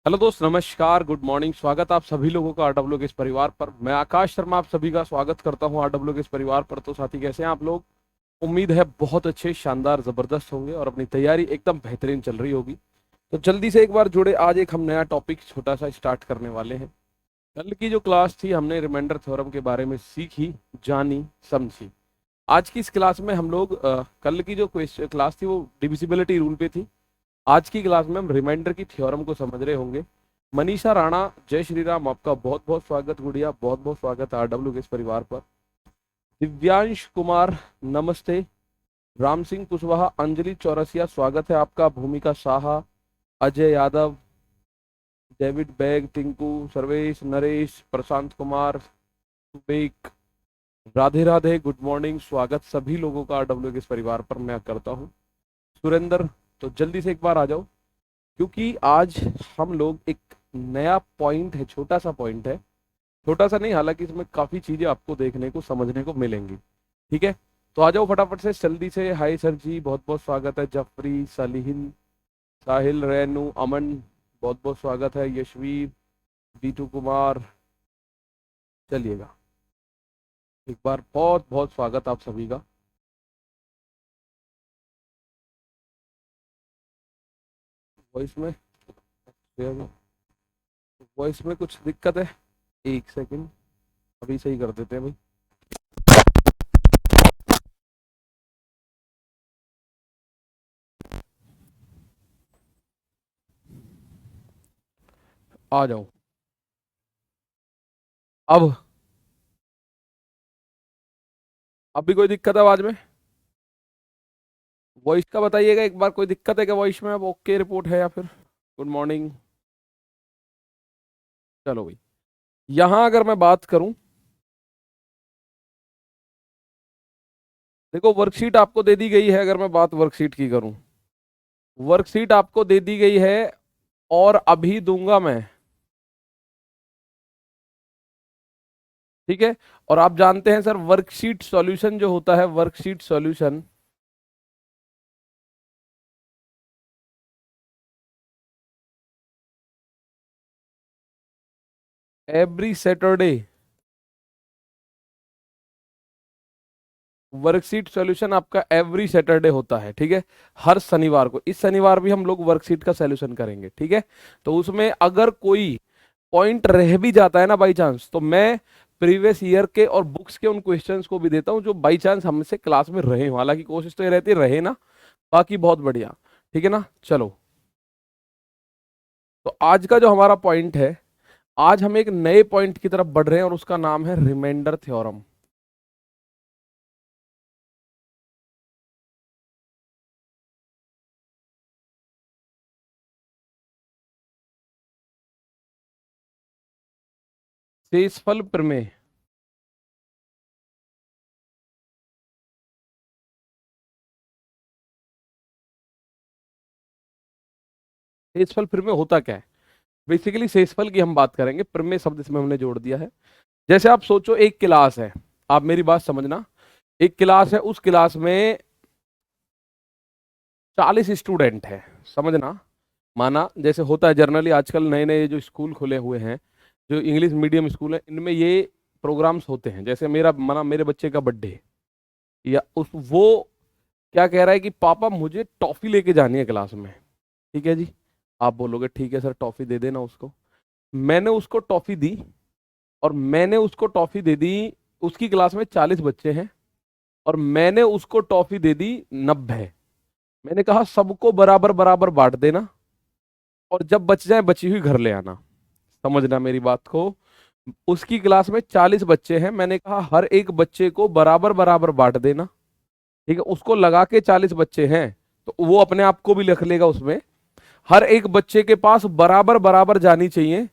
Hello दोस्त, नमस्कार, good morning. स्वागत आप सभी लोगों का आरडब्ल्यू के इस परिवार पर। मैं आकाश शर्मा आप सभी का स्वागत करता हूं आरडब्ल्यू के इस परिवार पर। तो साथी, कैसे हैं आप लोग? उम्मीद है बहुत अच्छे, शानदार, जबरदस्त होंगे और अपनी तैयारी एकदम बेहतरीन चल रही होगी। तो जल्दी से एक बार जुड़े, आज एक हम नया टॉपिक छोटा सा स्टार्ट करने वाले हैं। कल की जो क्लास थी, हमने रिमाइंडर थ्योरम के बारे में सीखी, जानी, समझी। आज की इस क्लास में हम लोग कल की जो क्लास थी वो डिविजिबिलिटी रूल पे थी। आज की क्लास में हम रिमाइंडर की थ्योरम को समझ रहे होंगे। मनीषा राणा, जय श्री राम, आपका बहुत बहुत स्वागत। गुड़िया, बहुत बहुत स्वागत आरडब्ल्यू के इस परिवार पर। दिव्यांश कुमार, नमस्ते। राम सिंह कुशवाहा, अंजलि चौरसिया, स्वागत है आपका। भूमिका Saha, Ajay Yadav, David bag, Tinku, Sarvesh, Naresh, Prashant Kumar, सुबेक, Radhe Radhe, good morning. स्वागत सभी लोगों का आरडब्ल्यू के इस परिवार पर मैं करता हूँ। सुरेंद्र, तो जल्दी से एक बार आ जाओ, क्योंकि आज हम लोग एक नया पॉइंट है, छोटा सा पॉइंट है। छोटा सा नहीं, हालांकि इसमें काफी चीजें आपको देखने को, समझने को मिलेंगी। ठीक है, तो आ जाओ फटाफट से, जल्दी से। हाय सर जी, बहुत बहुत स्वागत है। जफरी, सलीहिन, साहिल, रेनू, अमन, बहुत बहुत स्वागत है। यशवीर, बीटू कुमार, चलिएगा एक बार बहुत बहुत स्वागत आप सभी का। वॉइस में वॉइस में कुछ दिक्कत है? एक सेकंड, अभी सही कर देते हैं भाई। आ जाओ अब। अभी कोई दिक्कत है आवाज में? वॉइस का बताइएगा एक बार, कोई दिक्कत है क्या वॉइस में? अब ओके रिपोर्ट है या फिर? Good morning. चलो भाई, यहां अगर मैं बात करूं, देखो वर्कशीट आपको दे दी गई है। अगर मैं बात वर्कशीट की करूं, वर्कशीट आपको दे दी गई है और अभी दूंगा मैं। ठीक है, और आप जानते हैं सर, वर्कशीट सॉल्यूशन जो होता है, worksheet solution every Saturday, worksheet solution आपका एवरी सैटरडे होता है। ठीक है, हर शनिवार को। इस शनिवार भी हम लोग वर्कशीट का सॉल्यूशन करेंगे। ठीक है, तो उसमें अगर कोई पॉइंट रह भी जाता है ना बाई चांस, तो मैं प्रीवियस ईयर के और बुक्स के उन क्वेश्चंस को भी देता हूं जो बाई चांस हमसे क्लास में रहे हो। हालांकि कोशिश तो ये रहती है रहे ना, बाकी बहुत बढ़िया। ठीक है ना, चलो। तो आज का जो हमारा पॉइंट है, आज हम एक नए पॉइंट की तरफ बढ़ रहे हैं और उसका नाम है रिमाइंडर थ्योरम। शेषफल प्रमेय। शेषफल प्रमेय होता क्या है? बेसिकली शेषफल की हम बात करेंगे, प्रमेय शब्द इसमें हमने जोड़ दिया है। जैसे आप सोचो, एक क्लास है, आप मेरी बात समझना। एक क्लास है, उस क्लास में 40 स्टूडेंट है, समझना। माना जैसे होता है जनरली, आजकल नए नए जो स्कूल खुले हुए हैं, जो इंग्लिश मीडियम स्कूल है, इनमें ये प्रोग्राम्स होते हैं। जैसे मेरा माना, मेरे बच्चे का बर्थडे, या उस वो क्या कह रहा है कि पापा मुझे टॉफी लेके जानी है क्लास में। ठीक है जी, आप बोलोगे ठीक है सर, टॉफी दे देना उसको। मैंने उसको टॉफी दी, और मैंने उसको टॉफी दे दी। उसकी क्लास में 40 बच्चे हैं और मैंने उसको टॉफी दे दी 90। मैंने कहा सबको बराबर बराबर बांट देना, और जब बच जाए बची हुई घर ले आना। समझना मेरी बात को। उसकी क्लास में 40 बच्चे हैं, मैंने कहा हर एक बच्चे को बराबर बराबर बांट देना। ठीक है, उसको लगा के 40 बच्चे हैं, तो वो अपने आप को भी लिख लेगा उसमें। हर एक बच्चे के पास बराबर बराबर जानी चाहिए,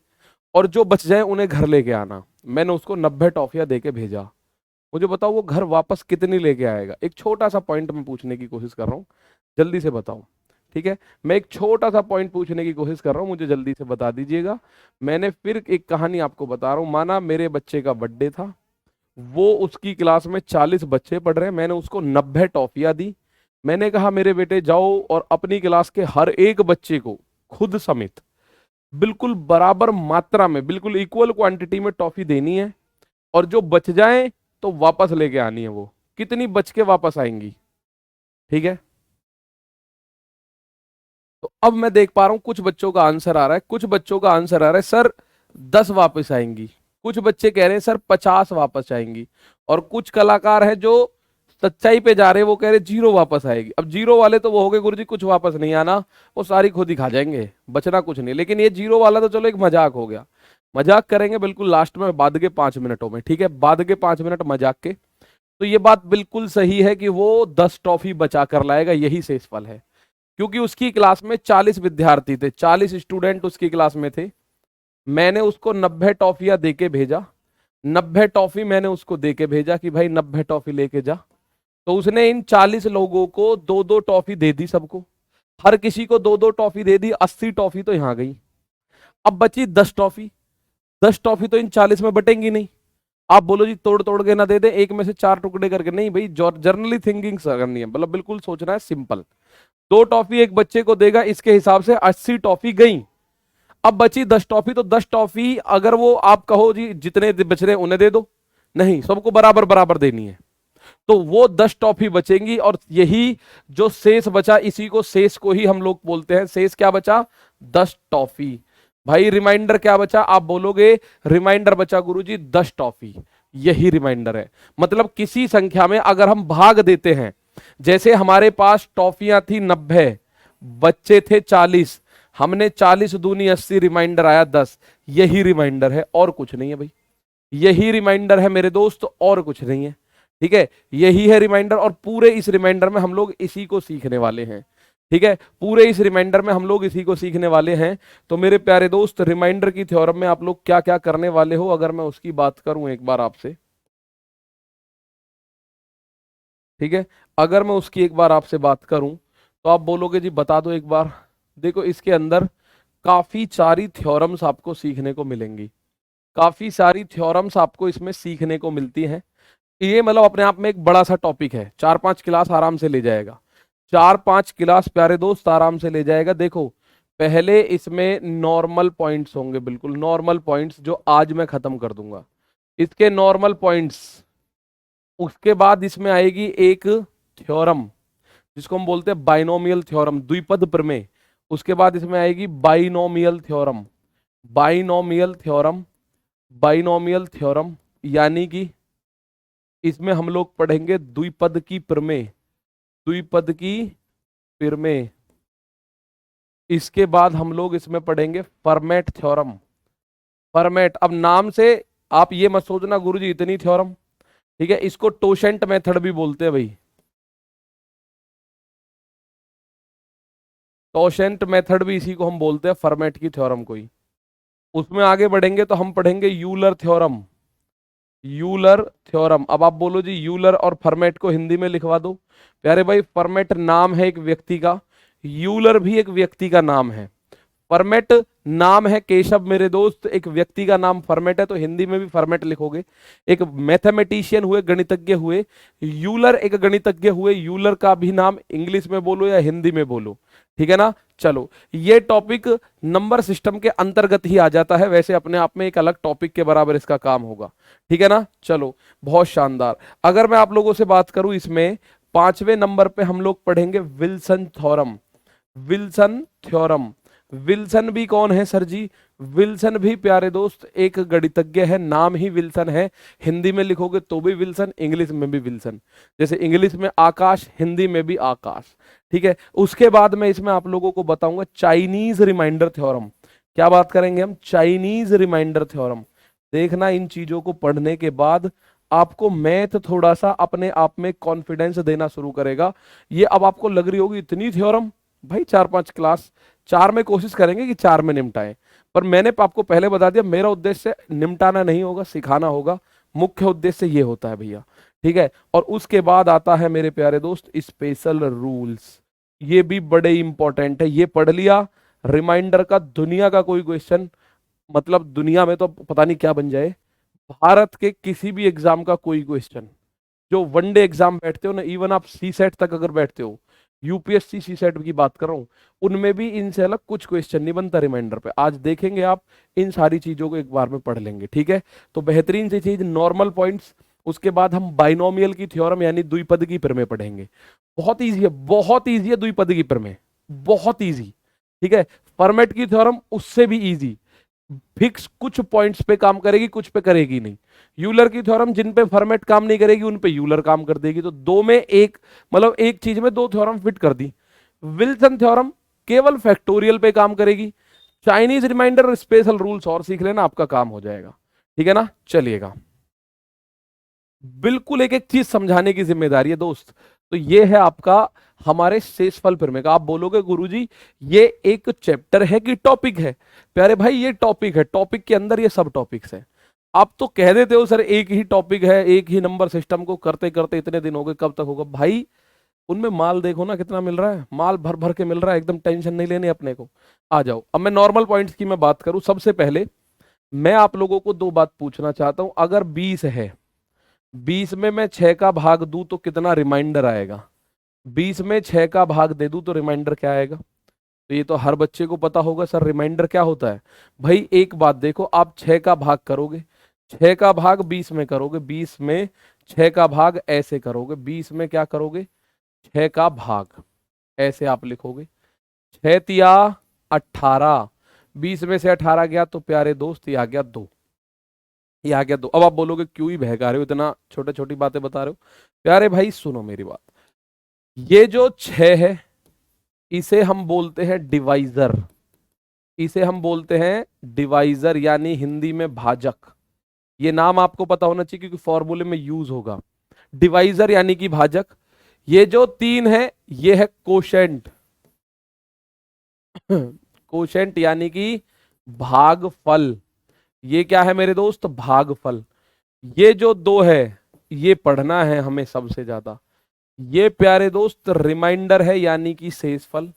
और जो बच जाए उन्हें घर लेके आना। मैंने उसको 90 टॉफियां देके भेजा। मुझे बताओ वो घर वापस कितनी लेके आएगा? एक छोटा सा पॉइंट मैं पूछने की कोशिश कर रहा हूँ, जल्दी से बताओ। ठीक है, मैं एक छोटा सा पॉइंट पूछने की कोशिश कर रहा हूँ, मुझे जल्दी से बता दीजिएगा। मैंने फिर एक कहानी आपको बता रहा हूँ। माना मेरे बच्चे का बर्थडे था, वो उसकी क्लास में 40 बच्चे पढ़ रहे हैं, मैंने उसको 90 टॉफियां दी। मैंने कहा मेरे बेटे जाओ और अपनी क्लास के हर एक बच्चे को खुद समेत बिल्कुल बराबर मात्रा में, बिल्कुल इक्वल क्वांटिटी में टॉफी देनी है, और जो बच जाए तो वापस लेके आनी है। वो कितनी बच के वापस आएंगी, ठीक है। तो अब मैं देख पा रहा हूं कुछ बच्चों का आंसर आ रहा है, कुछ बच्चों का आंसर आ रहा है सर 10 वापस आएंगी, कुछ बच्चे कह रहे हैं सर 50 वापस आएंगी, और कुछ कलाकार हैं जो सच्चाई पे जा रहे हैं, वो कह रहे 0 वापस आएगी। अब 0 वाले तो वो हो गए गुरुजी कुछ वापस नहीं आना, वो सारी खुद ही खा जाएंगे, बचना कुछ नहीं। लेकिन ये 0 वाला तो चलो एक मजाक हो गया, मजाक करेंगे बिल्कुल लास्ट में बाद के 5 मिनटों में, ठीक है, बाद के 5 मिनट मजाक के। तो ये बात बिल्कुल सही है कि वो 10 टॉफी बचा कर लाएगा, यही शेष फल है। क्योंकि उसकी क्लास में 40 विद्यार्थी थे, 40 स्टूडेंट उसकी क्लास में थे। मैंने उसको 90 टॉफियां दे के भेजा, 90 टॉफी मैंने उसको दे के भेजा कि भाई 90 टॉफी लेके जा। तो उसने इन 40 लोगों को दो दो टॉफी दे दी सबको, हर किसी को दो दो टॉफी दे दी, 80 टॉफी तो यहां गई। अब बची 10 टॉफी, 10 टॉफी तो इन 40 में बटेंगी नहीं। आप बोलो जी तोड़ तोड़ के ना दे दे, एक में से 4 टुकड़े करके, नहीं भाई, जर्नली थिंकिंग करनी है, मतलब बिल्कुल सोचना है सिंपल। 2 टॉफी एक बच्चे को देगा, इसके हिसाब से 80 टॉफी गई। अब बची 10 टॉफी, तो 10 टॉफी अगर वो आप कहो जी जितने बच रहे उन्हें दे दो, नहीं, सबको बराबर बराबर देनी है। तो वो 10 टॉफी बचेंगी, और यही जो शेष बचा, इसी को शेष को ही हम लोग बोलते हैं। शेष क्या बचा? 10 टॉफी। भाई रिमाइंडर क्या बचा? आप बोलोगे रिमाइंडर बचा गुरुजी 10 टॉफी, यही रिमाइंडर है। मतलब किसी संख्या में अगर हम भाग देते हैं, जैसे हमारे पास टॉफियां थी 90, बच्चे थे 40, हमने 40 दूनी 80, रिमाइंडर आया 10, यही रिमाइंडर है और कुछ नहीं है भाई, यही रिमाइंडर है मेरे दोस्त, और कुछ नहीं है, ठीक है, यही है रिमाइंडर। और पूरे इस रिमाइंडर में हम लोग इसी को सीखने वाले हैं, ठीक है, पूरे इस रिमाइंडर में हम लोग इसी को सीखने वाले हैं। तो मेरे प्यारे दोस्त, रिमाइंडर की थ्योरम में आप लोग क्या क्या करने वाले हो, अगर मैं उसकी बात करूं एक बार आपसे, ठीक है, अगर मैं उसकी एक बार आपसे बात करूं तो आप बोलोगे जी बता दो एक बार। देखो इसके अंदर काफी सारी थ्योरम्स आपको सीखने को मिलेंगी, काफी सारी थ्योरम्स आपको इसमें सीखने को मिलती हैं। ये मतलब अपने आप में एक बड़ा सा टॉपिक है, 4-5 क्लास आराम से ले जाएगा, 4-5 क्लास प्यारे दोस्त आराम से ले जाएगा। देखो पहले इसमें नॉर्मल पॉइंट्स होंगे, बिल्कुल नॉर्मल पॉइंट्स, जो आज मैं खत्म कर दूंगा इसके नॉर्मल पॉइंट्स। उसके बाद इसमें आएगी एक थ्योरम जिसको हम बोलते हैं बाइनोमियल थ्योरम, द्विपद प्रमेय। उसके बाद इसमें आएगी binomial theorem, binomial theorem, binomial theorem, यानी कि इसमें हम लोग पढ़ेंगे द्विपद की प्रमेय, द्विपद की प्रमेय। इसके बाद हम लोग इसमें पढ़ेंगे फर्मेट थ्योरम, फर्मेट। अब नाम से आप ये मत सोचना गुरुजी इतनी थ्योरम, ठीक है, इसको टोशेंट मेथड भी बोलते हैं भाई, टोशेंट मेथड भी इसी को हम बोलते हैं, फर्मेट की थ्योरम को ही। उसमें आगे बढ़ेंगे तो हम पढ़ेंगे यूलर थ्योरम, यूलर थ्योरम। अब आप बोलो जी यूलर और फर्मेट को हिंदी में लिखवा दो। प्यारे भाई फर्मेट नाम है एक व्यक्ति का, यूलर भी एक व्यक्ति का नाम है। फर्मेट नाम है केशव मेरे दोस्त, एक व्यक्ति का नाम फर्मेट है, तो हिंदी में भी फर्मेट लिखोगे। एक मैथमेटिशियन हुए, गणितज्ञ हुए, यूलर एक गणितज्ञ हुए, यूलर का भी नाम इंग्लिश में बोलो या हिंदी में बोलो, ठीक है ना। चलो ये टॉपिक नंबर सिस्टम के अंतर्गत ही आ जाता है, वैसे अपने आप में एक अलग टॉपिक के बराबर इसका काम होगा, ठीक है ना। चलो बहुत शानदार। अगर मैं आप लोगों से बात करूं, इसमें 5वें नंबर पे हम लोग पढ़ेंगे Wilson theorem, Wilson theorem. Wilson भी कौन है सर जी? विल्सन भी प्यारे दोस्त एक गणितज्ञ है, नाम ही विल्सन है। हिंदी में लिखोगे तो भी विल्सन, इंग्लिश में भी विल्सन, जैसे इंग्लिश में आकाश, हिंदी में भी आकाश, ठीक है। उसके बाद में इसमें आप लोगों को बताऊंगा चाइनीज रिमाइंडर थ्योरम। क्या बात करेंगे हम? Chinese remainder theorem. देखना इन चीजों को पढ़ने के बाद आपको मैथ थोड़ा सा अपने आप में कॉन्फिडेंस देना शुरू करेगा। ये अब आपको लग रही होगी इतनी थ्योरम, भाई 4-5 क्लास, 4 में कोशिश करेंगे कि 4 में निपटाएं, पर मैंने आपको पहले बता दिया मेरा उद्देश्य निपटाना नहीं होगा, सिखाना होगा, मुख्य उद्देश्य ये होता है भैया, ठीक है। और उसके बाद आता है मेरे प्यारे दोस्त स्पेशल रूल्स, ये भी बड़े इंपॉर्टेंट है, ये पढ़ लिया। रिमाइंडर का दुनिया का कोई क्वेश्चन, मतलब दुनिया में तो पता नहीं क्या बन जाए, भारत के किसी भी एग्जाम का कोई क्वेश्चन, जो वनडे एग्जाम बैठते हो ना, इवन आप सी सेट तक अगर बैठते हो, यूपीएससी सी सेट की बात कर रहा हूँ, उनमें भी इनसे अलग कुछ क्वेश्चन नहीं बनता रिमाइंडर पे। आज देखेंगे आप, इन सारी चीजों को एक बार में पढ़ लेंगे, ठीक है। तो बेहतरीन सी चीज नॉर्मल पॉइंट्स, उसके बाद हम बाइनोमियल की थ्योरम यानी द्विपद की प्रमेय पढ़ेंगे। बहुत ईजी है, बहुत ईजी है द्विपद की प्रमेय, बहुत ईजी, ठीक है। फॉर्मेट की थ्योरम उससे भी ईजी, फिक्स कुछ पॉइंट्स पे काम करेगी, कुछ पे करेगी नहीं। यूलर की थ्योरम जिन पे फॉर्मेट काम नहीं करेगी उन पे यूलर काम कर देगी। तो दो में एक, मतलब एक चीज में दो थ्योरम फिट कर दी। विल्सन थ्योरम केवल फैक्टोरियल पे काम करेगी। चाइनीज रिमाइंडर स्पेशल रूल्स और सीख लेना, आपका काम हो जाएगा, ठीक है ना। चलिएगा, बिल्कुल एक एक चीज समझाने की जिम्मेदारी है दोस्त। तो ये है आपका हमारे शेषफल प्रमेय का। आप बोलोगे गुरुजी ये एक चैप्टर है कि टॉपिक है? प्यारे भाई ये टॉपिक है, टॉपिक के अंदर ये सब टॉपिक्स हैं। आप तो कह देते हो सर एक ही टॉपिक है, एक ही नंबर सिस्टम को करते करते इतने दिन हो गए, कब तक होगा भाई? उनमें माल देखो ना कितना मिल रहा है, माल भर भर के मिल रहा है, एकदम टेंशन नहीं लेनी अपने को। आ जाओ, अब मैं नॉर्मल पॉइंट्स की मैं बात करूं। सबसे पहले मैं आप लोगों को दो बात पूछना चाहता हूं। अगर 20 है, 20 में मैं 6 का भाग दूं तो कितना रिमाइंडर आएगा? 20 में 6 का भाग दे दूं तो रिमाइंडर क्या आएगा? तो ये तो हर बच्चे को पता होगा सर रिमाइंडर क्या होता है। भाई एक बात देखो, आप 6 का भाग करोगे, 6 का भाग 20 में करोगे, 20 में 6 का भाग ऐसे करोगे, 20 में क्या करोगे? 6 का भाग ऐसे आप लिखोगे, 6 तिया 18, 20 में से 18 गया तो प्यारे दोस्त ये आ गया 2, ये आ गया 2। अब आप बोलोगे क्यों ही बहका रहे हो, इतना छोटे छोटी बातें बता रहे हो? प्यारे भाई सुनो मेरी बात, ये जो 6 है इसे हम बोलते हैं डिवाइजर, इसे हम बोलते हैं डिवाइजर यानी हिंदी में भाजक। ये नाम आपको पता होना चाहिए क्योंकि फॉर्मूले में यूज होगा। डिवाइजर यानी कि भाजक। ये जो 3 है ये है कोशेंट, कोशेंट यानी कि भागफल। ये क्या है मेरे दोस्त? भागफल। ये जो 2 है ये पढ़ना है हमें सबसे ज्यादा, ये प्यारे दोस्त रिमाइंडर है यानी कि शेषफल।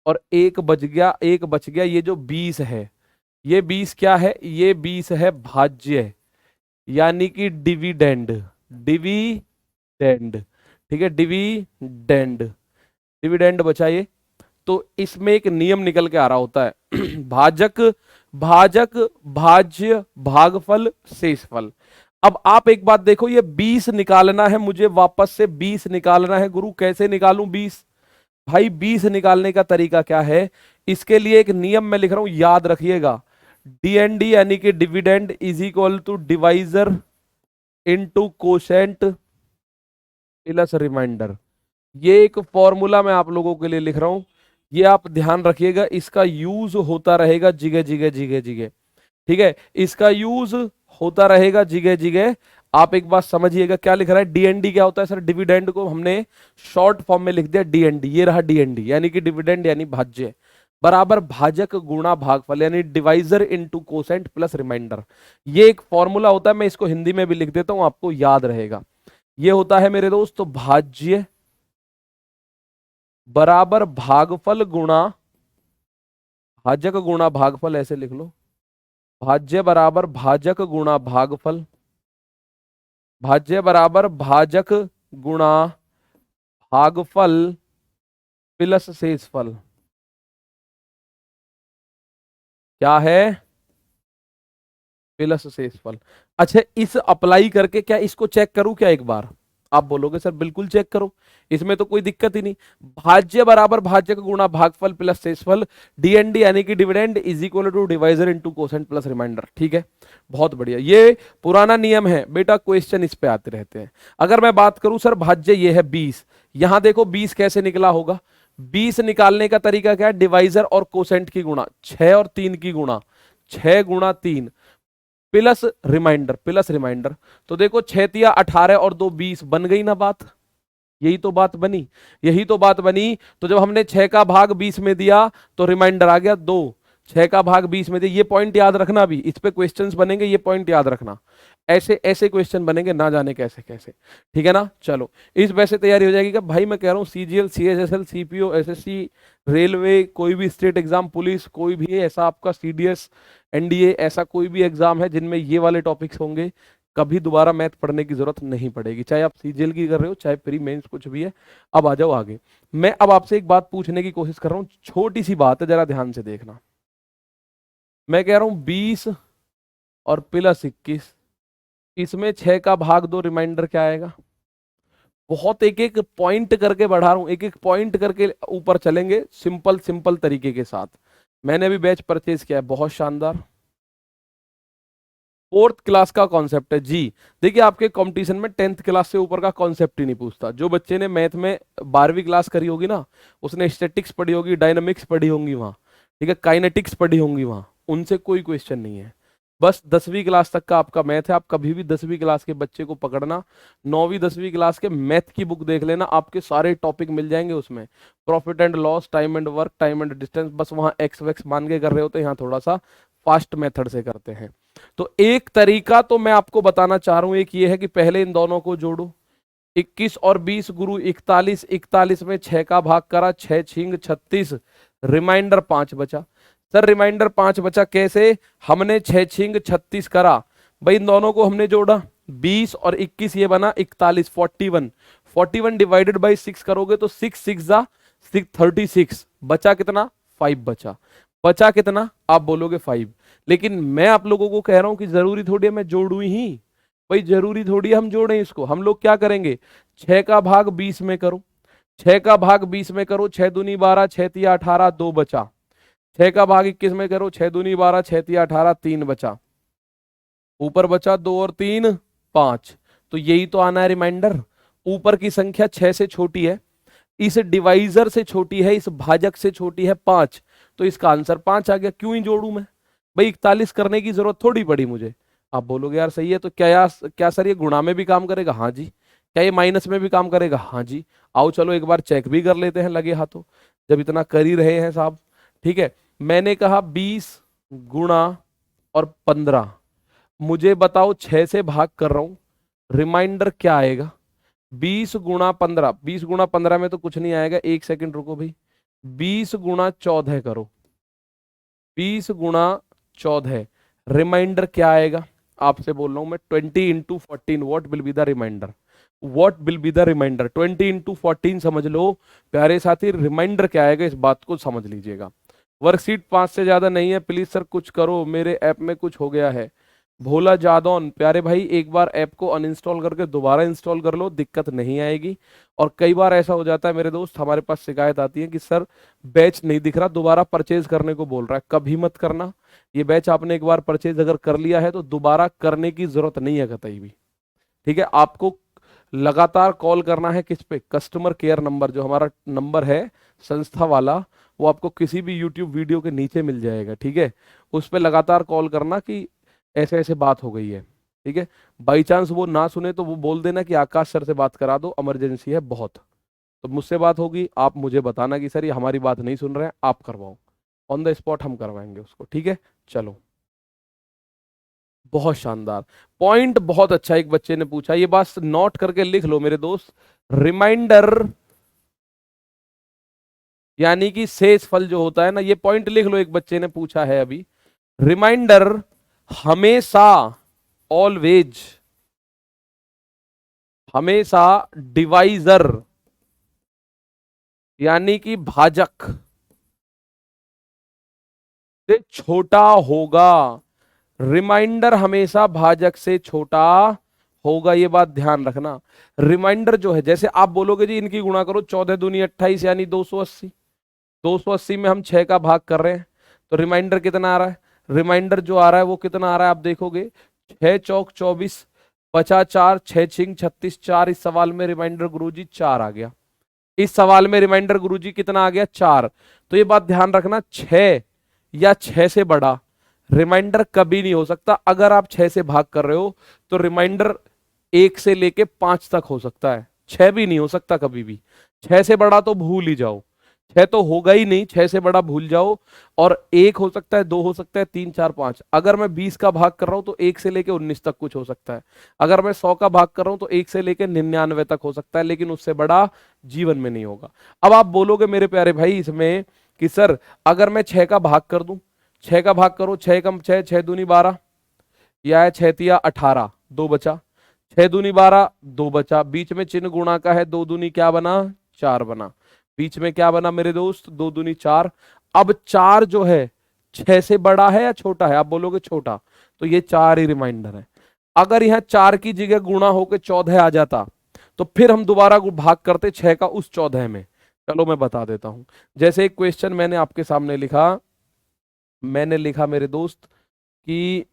और एक बच गया, एक बच गया, ये जो 20 है, ये 20 क्या है? ये 20 है भाज्य यानी कि डिविडेंड, डिविडेंड, ठीक है, डिविडेंड, डिविडेंड बचा ये। तो इसमें एक नियम निकल के आ रहा होता है भाजक, भाजक, भाज्य, भागफल, शेषफल। अब आप एक बात देखो, ये 20 निकालना है मुझे, वापस से 20 निकालना है। गुरु कैसे निकालूं 20? भाई 20 निकालने का तरीका क्या है? इसके लिए एक नियम मैं लिख रहा हूं, याद रखिएगा। डीएनडी यानी कि dividend is equal to divisor into quotient plus remainder. ये एक फॉर्मूला मैं आप लोगों के लिए लिख रहा हूं, ये आप ध्यान रखिएगा। इसका यूज होता रहेगा जिगे जिगे जिगे जिगे, ठीक है, इसका यूज होता रहेगा जिगे जिगे। आप एक बात समझिएगा, क्या लिख रहा है? डीएनडी क्या होता है सर? डिविडेंड को हमने शॉर्ट फॉर्म में लिख दिया डीएनडी, ये रहा डीएनडी यानी कि डिविडेंड यानी भाज्य बराबर भाजक गुणा भागफल यानी divisor into quotient plus remainder. ये एक फॉर्मूला होता है, मैं इसको हिंदी में भी लिख देता हूं, आपको याद रहेगा। ये होता है मेरे दोस्त भाज्य बराबर भागफल गुणा, भाजक गुणा भागफल, ऐसे लिख लो। भाज्य बराबर भाजक गुणा भागफल, भाज्य बराबर भाजक गुणा भागफल प्लस शेषफल। क्या है? प्लस शेषफल। अच्छा, इस अप्लाई करके क्या इसको चेक करूं क्या एक बार? आप बोलोगे सर बिल्कुल चेक करो, इसमें तो कोई दिक्कत ही नहीं। भाज्य बराबर भाजक गुणा भागफल प्लस शेषफल, डीएनडी यानी कि dividend is equal to divisor into quotient plus remainder, ठीक है। बहुत बढ़िया, ये पुराना नियम है बेटा, क्वेश्चन इस पे आते रहते हैं। अगर मैं बात करूं सर भाज्य ये है 20, यहां देखो 20 कैसे निकला होगा? 20 निकालने का तरीका क्या है? डिवाइजर और कोसेंट की गुणा, 6 और 3 की गुणा, 6 गुणा 3 प्लस रिमाइंडर, प्लस रिमाइंडर। तो देखो 6 तिया 18 और 2 20, बन गई ना बात? यही तो बात बनी, यही तो बात बनी। तो जब हमने 6 का भाग 20 में दिया तो रिमाइंडर आ गया 2, 6 का भाग 20 में दिया। ये पॉइंट याद रखना, भी इस पे क्वेश्चंस बनेंगे, ये पॉइंट याद रखना। ऐसे ऐसे क्वेश्चन बनेंगे, ना जाने कैसे कैसे, ठीक है ना। चलो इस वैसे तैयारी हो जाएगी क्या भाई? मैं कह रहा हूँ CGL, CHSL, CPO, SSC, railway, कोई भी स्टेट एग्जाम, पुलिस, कोई भी ऐसा आपका सीडीएस, एनडीए, ऐसा कोई भी एग्जाम है जिनमें ये वाले टॉपिक्स होंगे, कभी दोबारा मैथ पढ़ने की जरूरत नहीं पड़ेगी, चाहे आप सीजीएल की कर रहे हो चाहे प्री मेंस कुछ भी है। अब आ जाओ आगे। मैं अब आपसे एक बात पूछने की कोशिश कर रहा हूं, छोटी सी बात है, जरा ध्यान से देखना। मैं कह रहा हूं 20 और प्लस 21, इसमें 6 का भाग 2, रिमाइंडर क्या आएगा? बहुत एक एक पॉइंट करके बढ़ा रहा हूं, एक एक पॉइंट करके ऊपर चलेंगे, सिंपल सिंपल तरीके के साथ। मैंने अभी बैच परचेज किया है, बहुत शानदार, फोर्थ क्लास का कॉन्सेप्ट है जी। देखिए आपके कंपटीशन में 10th क्लास से ऊपर का कॉन्सेप्ट ही नहीं पूछता। जो बच्चे ने मैथ में 12वीं क्लास करी होगी ना, उसने स्टैटिक्स पढ़ी होगी, डायनामिक्स पढ़ी होंगी वहां, ठीक है, काइनेटिक्स पढ़ी होंगी वहां, उनसे कोई क्वेश्चन नहीं है। बस 10वीं क्लास तक का आपका मैथ है। आप कभी भी 10वीं क्लास के बच्चे को पकड़ना, 9वीं 10वीं क्लास के मैथ की बुक देख लेना, आपके सारे टॉपिक मिल जाएंगे उसमें। Profit and loss, time and work, time and distance, बस वहां एक्स वैक्स मान के कर रहे होते हैं, यहाँ थोड़ा सा फास्ट मेथड से करते हैं। तो एक तरीका तो मैं आपको बताना चाह रहा हूं, एक ये है कि पहले इन दोनों को जोड़ो। 21 और 20 गुरु 41, 41 में 6 का भाग करा, 6 छिंग 36, रिमाइंडर 5 बचा। सर रिमाइंडर 5 बचा कैसे? हमने 6 छिंग 36 करा, भाई इन दोनों को हमने जोड़ा, 20 और 21 ये बना 41, 41, 41 डिवाइडेड बाई 6 करोगे तो 6 6 जा 36, बचा कितना? 5 बचा। बचा कितना? आप बोलोगे 5। लेकिन मैं आप लोगों को कह रहा हूं कि जरूरी थोड़ी है मैं जोड़ू ही, भाई जरूरी थोड़ी हम जोड़ें इसको। हम लोग क्या करेंगे, 6 का भाग 20 में करो, 6 का भाग 20 में करो, 6 दूनी 12, 6 तिया 18, 2 बचा। 6 का भाग 21 में करो, 6 दूनी 12, 6 तिया 18, 3 बचा। ऊपर बचा 2 और 3 5। तो यही तो आना है रिमाइंडर। ऊपर की संख्या 6 से छोटी है, इस डिवाइजर से छोटी है, इस भाजक से छोटी है 5, तो इसका आंसर 5 आ गया। क्यों ही जोड़ू मैं भाई, 41 करने की जरूरत थोड़ी पड़ी मुझे। आप बोलोगे यार सही है, तो क्या सर ये गुणा में भी काम करेगा? हाँ जी। क्या ये माइनस में भी काम करेगा? हाँ जी। आओ चलो एक बार चेक भी कर लेते हैं लगे हाथों, जब इतना कर ही रहे हैं साहब। ठीक है, मैंने कहा 20 गुणा और 15, मुझे बताओ 6 से भाग कर रहा हूं, रिमाइंडर क्या आएगा? 20 गुणा 15, 20 गुणा 15 में तो कुछ नहीं आएगा, एक सेकंड रुको भाई, 20 गुणा 14 करो, 20 गुणा 14, रिमाइंडर क्या आएगा? आपसे बोल रहा हूं मैं, 20 into 14, what will be the remainder? What will be the remainder? 20 into 14 समझ लो प्यारे साथी, रिमाइंडर क्या आएगा इस बात को समझ लीजिएगा। वर्कशीट 5 से ज्यादा नहीं है, प्लीज सर कुछ करो, मेरे ऐप में कुछ हो गया है। भोला जादौन, प्यारे भाई एक बार ऐप को अनइंस्टॉल करके दोबारा इंस्टॉल कर लो, दिक्कत नहीं आएगी। और कई बार ऐसा हो जाता है मेरे दोस्त, हमारे पास शिकायत आती है कि सर बैच नहीं दिख रहा, दोबारा परचेज करने को बोल रहा है। कभी मत करना, ये बैच आपने एक बार परचेज अगर कर लिया है तो दोबारा करने की जरूरत नहीं है कतई भी। ठीक है, आपको लगातार कॉल करना है किस पे? कस्टमर केयर नंबर, जो हमारा नंबर है संस्था वाला, वो आपको किसी भी यूट्यूब वीडियो के नीचे मिल जाएगा। ठीक है, उस पर लगातार कॉल करना कि ऐसे ऐसे बात हो गई है। ठीक है, बाई चांस वो ना सुने तो वो बोल देना कि आकाश सर से बात करा दो, इमरजेंसी है बहुत। तो मुझसे बात होगी, आप मुझे बताना कि सर ये हमारी बात नहीं सुन रहे हैं, आप करवाओ, ऑन द स्पॉट हम करवाएंगे उसको। ठीक है, चलो बहुत शानदार पॉइंट, बहुत अच्छा एक बच्चे ने पूछा, ये बात नोट करके लिख लो मेरे दोस्त। रिमाइंडर यानी कि शेष फल जो होता है ना, ये पॉइंट लिख लो, एक बच्चे ने पूछा है अभी। रिमाइंडर हमेशा, ऑलवेज, हमेशा डिवाइजर यानी कि भाजक से छोटा होगा। रिमाइंडर हमेशा भाजक से छोटा होगा, ये बात ध्यान रखना। रिमाइंडर जो है, जैसे आप बोलोगे जी इनकी गुणा करो, 14 दूनी 28 यानी 280, 280 में हम 6 का भाग कर रहे हैं, तो रिमाइंडर कितना आ रहा है? रिमाइंडर जो आ रहा है वो कितना आ रहा है आप देखोगे, 6 चौक 24, बचा 4, 6 छिंग 36, 4। इस सवाल में रिमाइंडर गुरुजी 4 आ गया। इस सवाल में रिमाइंडर गुरुजी कितना आ गया? 4। तो ये बात ध्यान रखना, 6 या 6 से बड़ा रिमाइंडर कभी नहीं हो सकता। अगर आप 6 से भाग कर रहे हो तो रिमाइंडर 1 से लेके 5 तक हो सकता है, 6 भी नहीं हो सकता कभी भी। 6 से बड़ा तो भूल ही जाओ, 6 तो होगा ही नहीं, 6 से बड़ा भूल जाओ। और 1 हो सकता है, 2 हो सकता है, 3 4 5। अगर मैं 20 का भाग कर रहा हूं तो 1 से लेके 19 तक कुछ हो सकता है। अगर मैं 100 का भाग कर रहा हूं तो 1 से लेके 99 तक हो सकता है, लेकिन उससे बड़ा जीवन में नहीं होगा। अब आप बोलोगे मेरे प्यारे भाई इसमें कि सर अगर मैं 6 का भाग कर दूं, 6 का भाग करो, 6 कम 6, 6 दूनी 12, या है 6 तिया 18, दो बचा, 6 दूनी 12, दो बचा, बीच में चिन्ह गुणा का है, दो दूनी क्या बना, 4 बना, बीच में क्या बना मेरे दोस्त, दो दूनी 4। अब 4 जो है 6 से बड़ा है या छोटा है, आप बोलोगे छोटा, तो ये 4 ही रिमाइंडर है। अगर यहाँ 4 की जगह गुणा होकर 14 आ जाता तो फिर हम दोबारा भाग करते 6 का उस 14 में। चलो मैं बता देता हूं। जैसे एक क्वेश्चन मैंने आपके सामने लिखा, मैंने लिखा मेरे दोस्त कि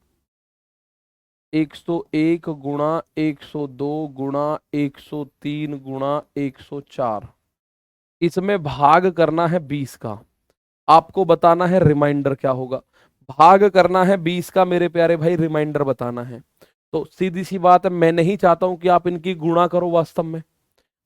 101 गुणा 102 गुणा 103 गुणा 104, इसमें भाग करना है 20 का, आपको बताना है रिमाइंडर क्या होगा। भाग करना है 20 का मेरे प्यारे भाई, रिमाइंडर बताना है। तो सीधी सी बात है, मैं नहीं चाहता हूं कि आप इनकी गुणा करो वास्तव में।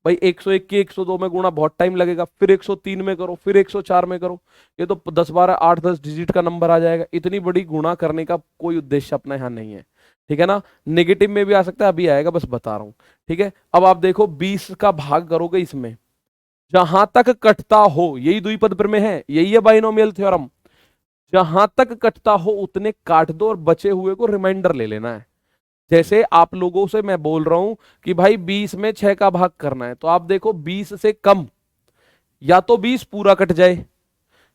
भाई 101 की 102 में गुणा बहुत टाइम लगेगा, फिर 103 में करो, फिर 104 में करो, ये तो 10 12 8 10 डिजिट का नंबर आ जाएगा। इतनी बड़ी गुणा करने का कोई उद्देश्य अपना यहाँ नहीं है, ठीक है ना। नेगेटिव में भी आ सकता है, अभी आएगा, बस बता रहा हूं, ठीक है। अब आप देखो 20 का भाग करोगे इसमें, जहां तक कटता हो, यही द्विपद प्रमेय है, यही है बाइनोमियल थ्योरम, जहां तक कटता हो उतने काट दो और बचे हुए को रिमाइंडर ले लेना है। जैसे आप लोगों से मैं बोल रहा हूं कि भाई 20 में 6 का भाग करना है, तो आप देखो 20 से कम या तो 20 पूरा कट जाए,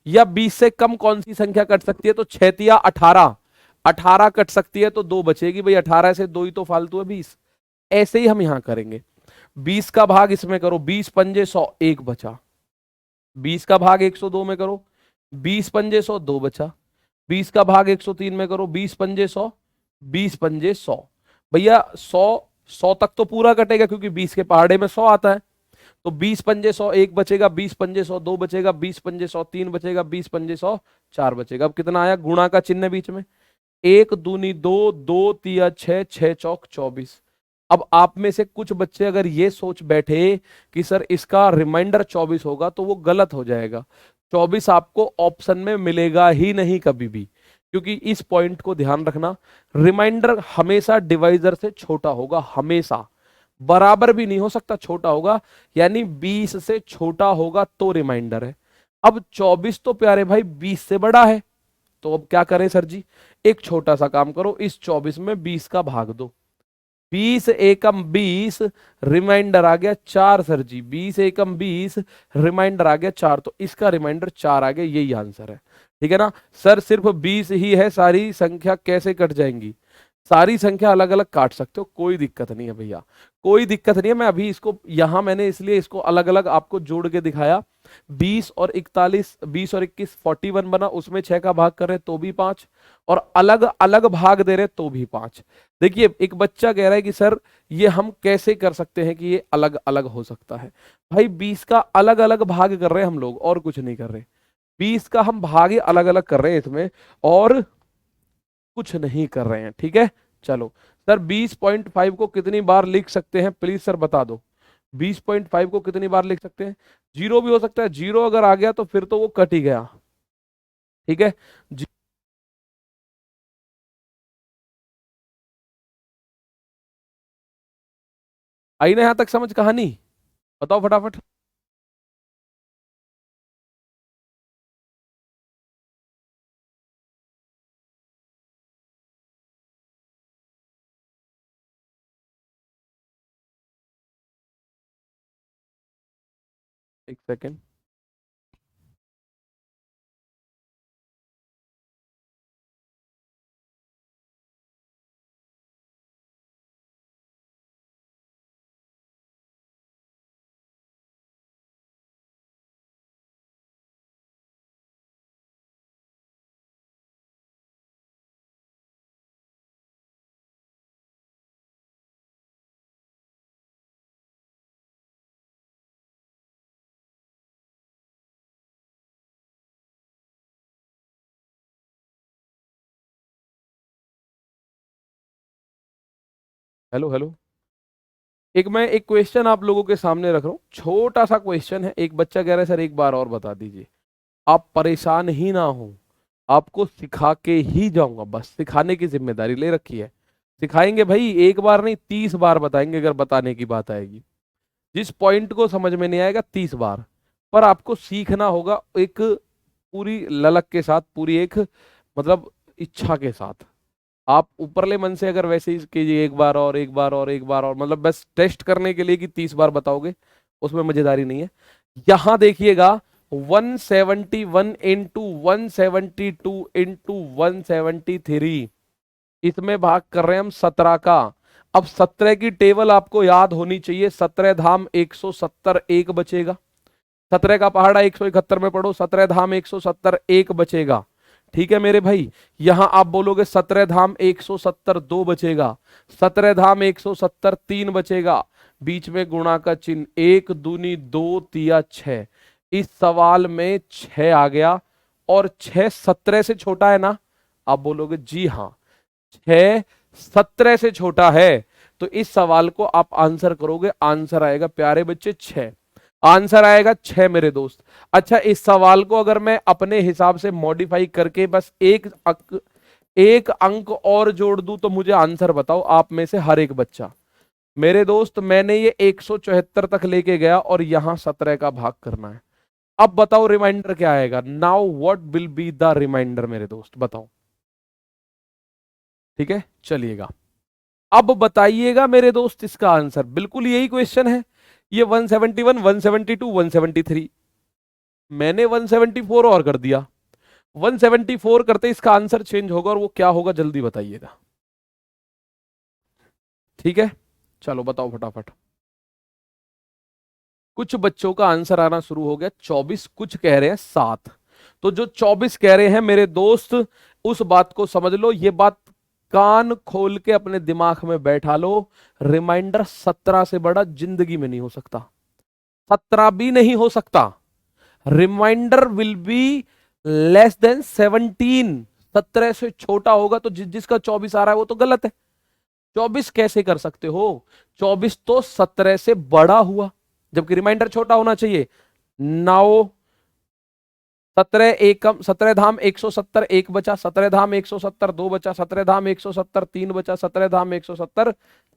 या 20 से कम कौन सी संख्या कट सकती है, तो 6 या 18, 18 कट सकती है तो 2 बचेगी भाई, 18 से 2 ही तो फालतू है 20। ऐसे ही हम यहां करेंगे, 20 का भाग इसमें करो, 20 पंजे 100, एक बचा, 20 का भाग 102 में करो, 20 पंजे 100, दो बचा, 20 का भाग 103 में करो, 20 पंजे 100, 20 पंजे 100, भैया 100, 100 तक तो पूरा कटेगा क्योंकि 20 के पहाड़े में 100 आता है, तो 20 पंजे 100 एक बचेगा, 20 पंजे 100 दो बचेगा, 20 पंजे 100 तीन बचेगा, 20 पंजे 100 चार बचेगा। अब कितना आया, गुणा का चिन्ह बीच में, एक दूनी दो, दो तिया 6, 6 चौक 24। अब आप में से कुछ बच्चे अगर ये सोच बैठे कि सर इसका रिमाइंडर 24 होगा, तो वो गलत हो जाएगा। 24 आपको ऑप्शन में मिलेगा ही नहीं कभी भी, क्योंकि इस पॉइंट को ध्यान रखना, रिमाइंडर हमेशा डिवाइजर से छोटा होगा, हमेशा, बराबर भी नहीं हो सकता, छोटा होगा, यानी 20 से छोटा होगा तो रिमाइंडर है। अब 24 तो प्यारे भाई 20 से बड़ा है, तो अब क्या करें सर जी, एक छोटा सा काम करो, इस 24 में 20 का भाग दो, 20 एकम 20, रिमाइंडर आ गया 4 सर जी, 20 एकम 20, रिमाइंडर आ गया 4, तो इसका रिमाइंडर 4 आ गया, यही आंसर है, ठीक है ना। सर सिर्फ 20 ही है, सारी संख्या कैसे कट जाएंगी, सारी संख्या अलग अलग काट सकते हो, कोई दिक्कत नहीं है भैया, कोई दिक्कत नहीं है। मैं अभी इसको यहां मैंने इसलिए इसको अलग अलग आपको जोड़ के दिखाया, 20 और 41, 20 और 21 41 बना, उसमें 6 का भाग कर रहे तो भी 5, और अलग अलग भाग दे रहे तो भी 5। देखिए एक बच्चा कह रहा है कि सर ये हम कैसे कर सकते हैं कि ये अलग अलग हो सकता है। भाई 20 का अलग अलग भाग कर रहे हैं हम लोग, और कुछ नहीं कर रहे, 20 का हम भाग ही अलग अलग कर रहे हैं इसमें, और कुछ नहीं कर रहे हैं, ठीक है। चलो सर 20.5 को कितनी बार लिख सकते हैं, प्लीज सर बता दो, 20.5 को कितनी बार लिख सकते हैं। जीरो भी हो सकता है, जीरो अगर आ गया तो फिर तो वो कट ही गया, ठीक है। आई ना यहां तक समझ कहानी, बताओ फटाफट। एक सेकेंड, हेलो हेलो, एक मैं एक क्वेश्चन आप लोगों के सामने रख रहा हूँ, छोटा सा क्वेश्चन है। एक बच्चा कह रहा है सर एक बार और बता दीजिए। आप परेशान ही ना हो, आपको सिखा के ही जाऊंगा, बस सिखाने की जिम्मेदारी ले रखी है। सिखाएंगे भाई, एक बार नहीं 30 बार बताएंगे अगर बताने की बात आएगी। जिस पॉइंट को समझ में नहीं आएगा 30 बार, पर आपको सीखना होगा एक पूरी ललक के साथ, पूरी एक मतलब इच्छा के साथ। आप ऊपरले मन से अगर वैसे ही कीजिए, एक बार और एक बार और एक बार और, मतलब बस टेस्ट करने के लिए कि 30 बार बताओगे, उसमें मजेदारी नहीं है। यहां देखिएगा 171 इंटू 172 इंटू 173, इसमें भाग कर रहे हैं हम 17 का। अब 17 की टेबल आपको याद होनी चाहिए। 17 धाम 170 एक बचेगा। 17 का पहाड़ा 171 में पढ़ो, 17 धाम 170 एक बचेगा। ठीक है मेरे भाई, यहां आप बोलोगे 17 धाम 170 दो बचेगा, 17 धाम 170 तीन बचेगा, बीच में गुणा का चिन्ह, एक दूनी दो तिया छह। इस सवाल में 6 आ गया और 6 17 से छोटा है ना? आप बोलोगे जी हां, 6 17 से छोटा है। तो इस सवाल को आप आंसर करोगे, आंसर आएगा प्यारे बच्चे 6। आंसर आएगा 6 मेरे दोस्त। अच्छा, इस सवाल को अगर मैं अपने हिसाब से मॉडिफाई करके बस एक अंक और जोड़ दूं तो मुझे आंसर बताओ आप में से हर एक बच्चा। मेरे दोस्त मैंने ये 174 तक लेके गया और यहां 17 का भाग करना है। अब बताओ रिमाइंडर क्या आएगा? Now what will be the remainder मेरे दोस्त, बताओ। ठीक है, चलिएगा अब बताइएगा मेरे दोस्त इसका आंसर। बिल्कुल यही क्वेश्चन है। ये 171, 172, 173, मैंने 174 और कर दिया। 174 करते इसका आंसर चेंज होगा और वो क्या होगा जल्दी बताइएगा। ठीक है, चलो बताओ फटाफट। कुछ बच्चों का आंसर आना शुरू हो गया 24, कुछ कह रहे हैं 7। तो जो 24 कह रहे हैं मेरे दोस्त, उस बात को समझ लो, ये बात कान खोल के अपने दिमाग में बैठा लो। रिमाइंडर 17 से बड़ा जिंदगी में नहीं हो सकता, 17 भी नहीं हो सकता। Remainder will be less than 17। 17 से छोटा होगा तो जिसका 24 आ रहा है वो तो गलत है। 24 कैसे कर सकते हो? 24 तो 17 से बड़ा हुआ, जबकि रिमाइंडर छोटा होना चाहिए। नाउ 17 एकम 17 धाम 170 एक बचा, 17 धाम 170 दो बचा, 17 धाम 170 तीन बचा, 17 धाम 170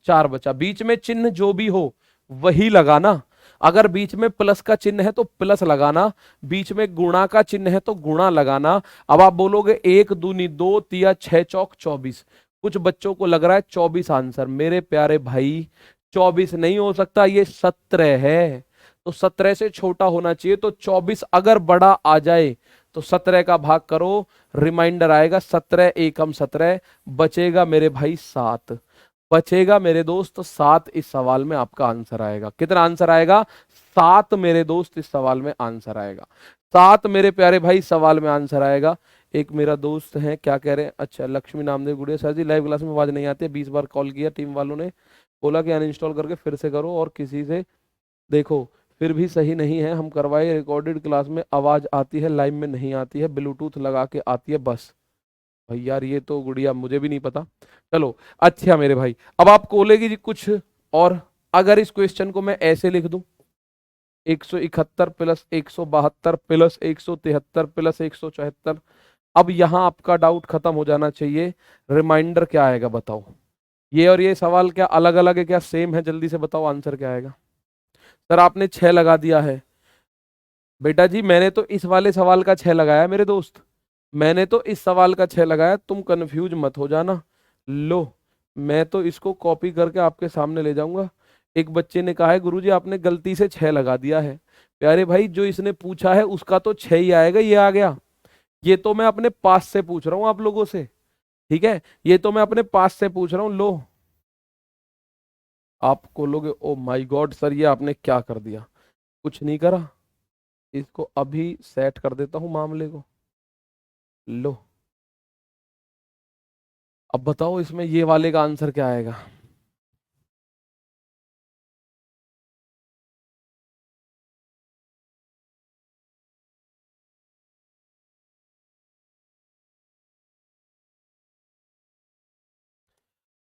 चार बचा। बीच में चिन्ह जो भी हो वही लगाना। अगर बीच में प्लस का चिन्ह है तो प्लस लगाना, बीच में गुणा का चिन्ह है तो गुणा लगाना। अब आप बोलोगे एक दूनी दो तिया छह चौक 24। कुछ बच्चों को लग रहा है 24 आंसर। मेरे प्यारे भाई 24 नहीं हो सकता, ये 17 है। तो 17 से छोटा होना चाहिए। तो 24 अगर बड़ा आ जाए तो 17 का भाग करो, रिमाइंडर आएगा 17 एकम 17, बचेगा मेरे भाई 7। बचेगा मेरे दोस्त 7। इस सवाल में आपका आंसर आएगा कितना? आंसर आएगा 7 मेरे दोस्त। इस सवाल में आंसर आएगा 7 मेरे प्यारे भाई, सवाल में आंसर आएगा। एक मेरा दोस्त है, क्या कह रहे हैं? अच्छा, लक्ष्मी नामदेव गुड़िया, सर जी लाइव क्लास में आवाज नहीं आती है, 20 बार कॉल किया टीम वालों ने, बोला कि अनइंस्टॉल करके फिर से करो और किसी से देखो, फिर भी सही नहीं है। हम करवाए रिकॉर्डेड क्लास में आवाज आती है, लाइव में नहीं आती है, ब्लूटूथ लगा के आती है बस। भाई यार ये तो गुड़िया मुझे भी नहीं पता। चलो अच्छा मेरे भाई, अब आप बोलेगी जी कुछ और। अगर इस क्वेश्चन को मैं ऐसे लिख दूं, 171 प्लस 172 प्लस 173 प्लस 174, अब यहां आपका डाउट खत्म हो जाना चाहिए। रिमाइंडर क्या आएगा बताओ? ये और ये सवाल क्या अलग अलग है क्या सेम है? जल्दी से बताओ आंसर क्या आएगा। सर आपने 6 लगा दिया है। बेटा जी मैंने तो इस वाले सवाल का 6 लगाया मेरे दोस्त, मैंने तो इस सवाल का 6 लगाया, तुम कंफ्यूज मत हो जाना। लो, मैं तो इसको कॉपी करके आपके सामने ले जाऊंगा। एक बच्चे ने कहा है गुरुजी आपने गलती से 6 लगा दिया है। प्यारे भाई जो इसने पूछा है उसका तो 6 ही आएगा, ये आ गया। ये तो मैं अपने पास से पूछ रहा हूं आप लोगों से, ठीक है, ये तो मैं अपने पास से पूछ रहा हूं। लो, आप बोलोगे ओ माय गॉड सर ये आपने क्या कर दिया? कुछ नहीं करा, इसको अभी सेट कर देता हूं मामले को। लो, अब बताओ इसमें ये वाले का आंसर क्या आएगा?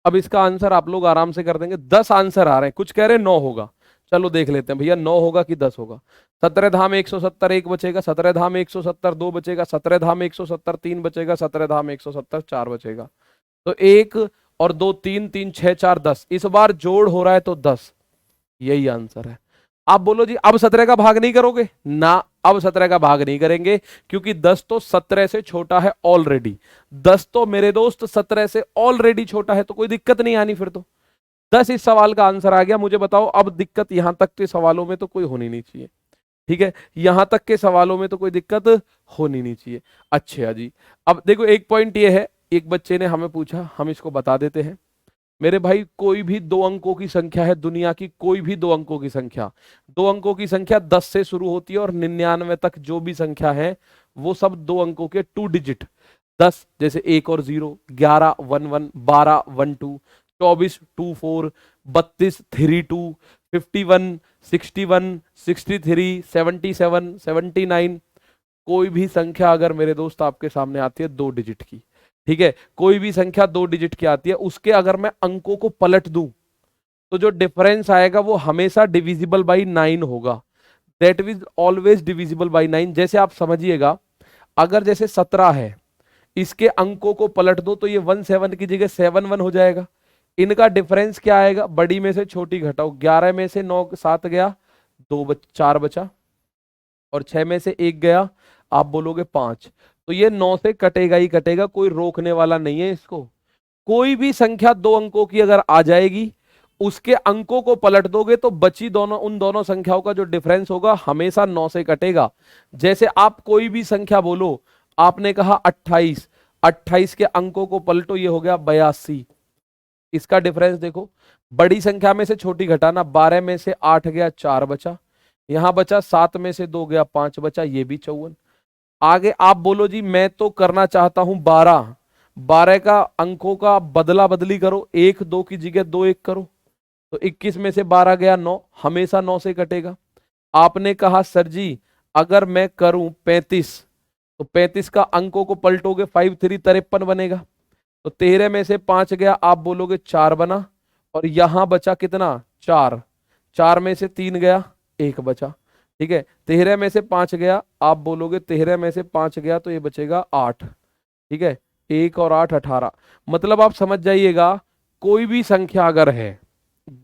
अब इसका आंसर आप लोग आराम से कर देंगे। 10 आंसर आ रहे हैं, कुछ कह रहे हैं 9 होगा। चलो देख लेते हैं भैया 9 होगा कि 10 होगा। 17 धाम 170 एक बचेगा, 17 धाम 170 दो बचेगा, 17 धाम 170 तीन बचेगा, 17 धाम 170 चार बचेगा। तो एक और दो तीन, तीन छह चार 10, इस बार जोड़ हो रहा है तो 10, यही आंसर है। आप बोलो जी अब 17 का भाग नहीं करोगे ना, अब 17 का भाग नहीं करेंगे, क्योंकि 10 तो 17 से छोटा है ऑलरेडी। 10 तो मेरे दोस्त 17 से ऑलरेडी छोटा है, तो कोई दिक्कत नहीं आनी फिर तो। 10 इस सवाल का आंसर आ गया। मुझे बताओ अब दिक्कत यहां तक के सवालों में तो कोई होनी नहीं चाहिए, ठीक है, यहां तक के सवालों में तो कोई दिक्कत होनी नहीं चाहिए। अच्छा जी, अब देखो एक पॉइंट ये है, एक बच्चे ने हमें पूछा, हम इसको बता देते हैं। मेरे भाई कोई भी 2 अंकों की संख्या है, दुनिया की कोई भी 2 अंकों की संख्या, 2 अंकों की संख्या 10 से शुरू होती है और 99 तक जो भी संख्या है वो सब 2 अंकों के 2 डिजिट। 10 जैसे 1 और 0, 11 1 1, 12 1 2, 24 2 4, 32 3 2, 51 61 63 77 79। कोई भी संख्या अगर मेरे दोस्त आपके सामने आती है 2 डिजिट की, ठीक है, कोई भी संख्या 2 डिजिट की आती है, उसके अगर मैं अंकों को पलट दूं तो जो डिफरेंस आएगा वो हमेशा डिविजिबल बाई 9 होगा। That is always divisible by 9। जैसे आप समझिएगा, अगर जैसे 17 है, इसके अंकों को पलट दो तो ये 17 की जगह 71 हो जाएगा। इनका डिफरेंस क्या आएगा, बड़ी में से छोटी घटाओ, 11 में से 9 7 गया, 4 बचा, और 6 में से 1 गया, आप बोलोगे 5। तो ये 9 से कटेगा ही कटेगा, कोई रोकने वाला नहीं है इसको। कोई भी संख्या 2 अंकों की अगर आ जाएगी, उसके अंकों को पलट दोगे तो बची उन दोनों संख्याओं का जो डिफरेंस होगा हमेशा 9 से कटेगा। जैसे आप कोई भी संख्या बोलो, आपने कहा 28, 28 के अंकों को पलटो, ये हो गया 82। इसका डिफरेंस देखो, बड़ी संख्या में से छोटी घटाना, 12 में से 8 गया, 4 बचा, यहां बचा 7 में से 2 गया, 5 बचा, ये भी 54। आगे आप बोलो जी मैं तो करना चाहता हूं 12, 12 का अंकों का बदला बदली करो, 1 2 की जगह 2 1 करो, तो 21 में से 12 गया 9, हमेशा 9 से कटेगा। आपने कहा सर जी अगर मैं करूं 35, तो 35 का अंकों को पलटोगे 5 3 53 बनेगा, तो 13 में से 5 गया, आप बोलोगे 4 बना, और यहां बचा कितना 4, 4 में से 3 गया, 1 बचा, ठीक है, 13 में से 5 गया, आप बोलोगे 13 में से 5 गया तो ये बचेगा 8, ठीक है, 1 और 8 18। मतलब आप समझ जाइएगा, कोई भी संख्या अगर है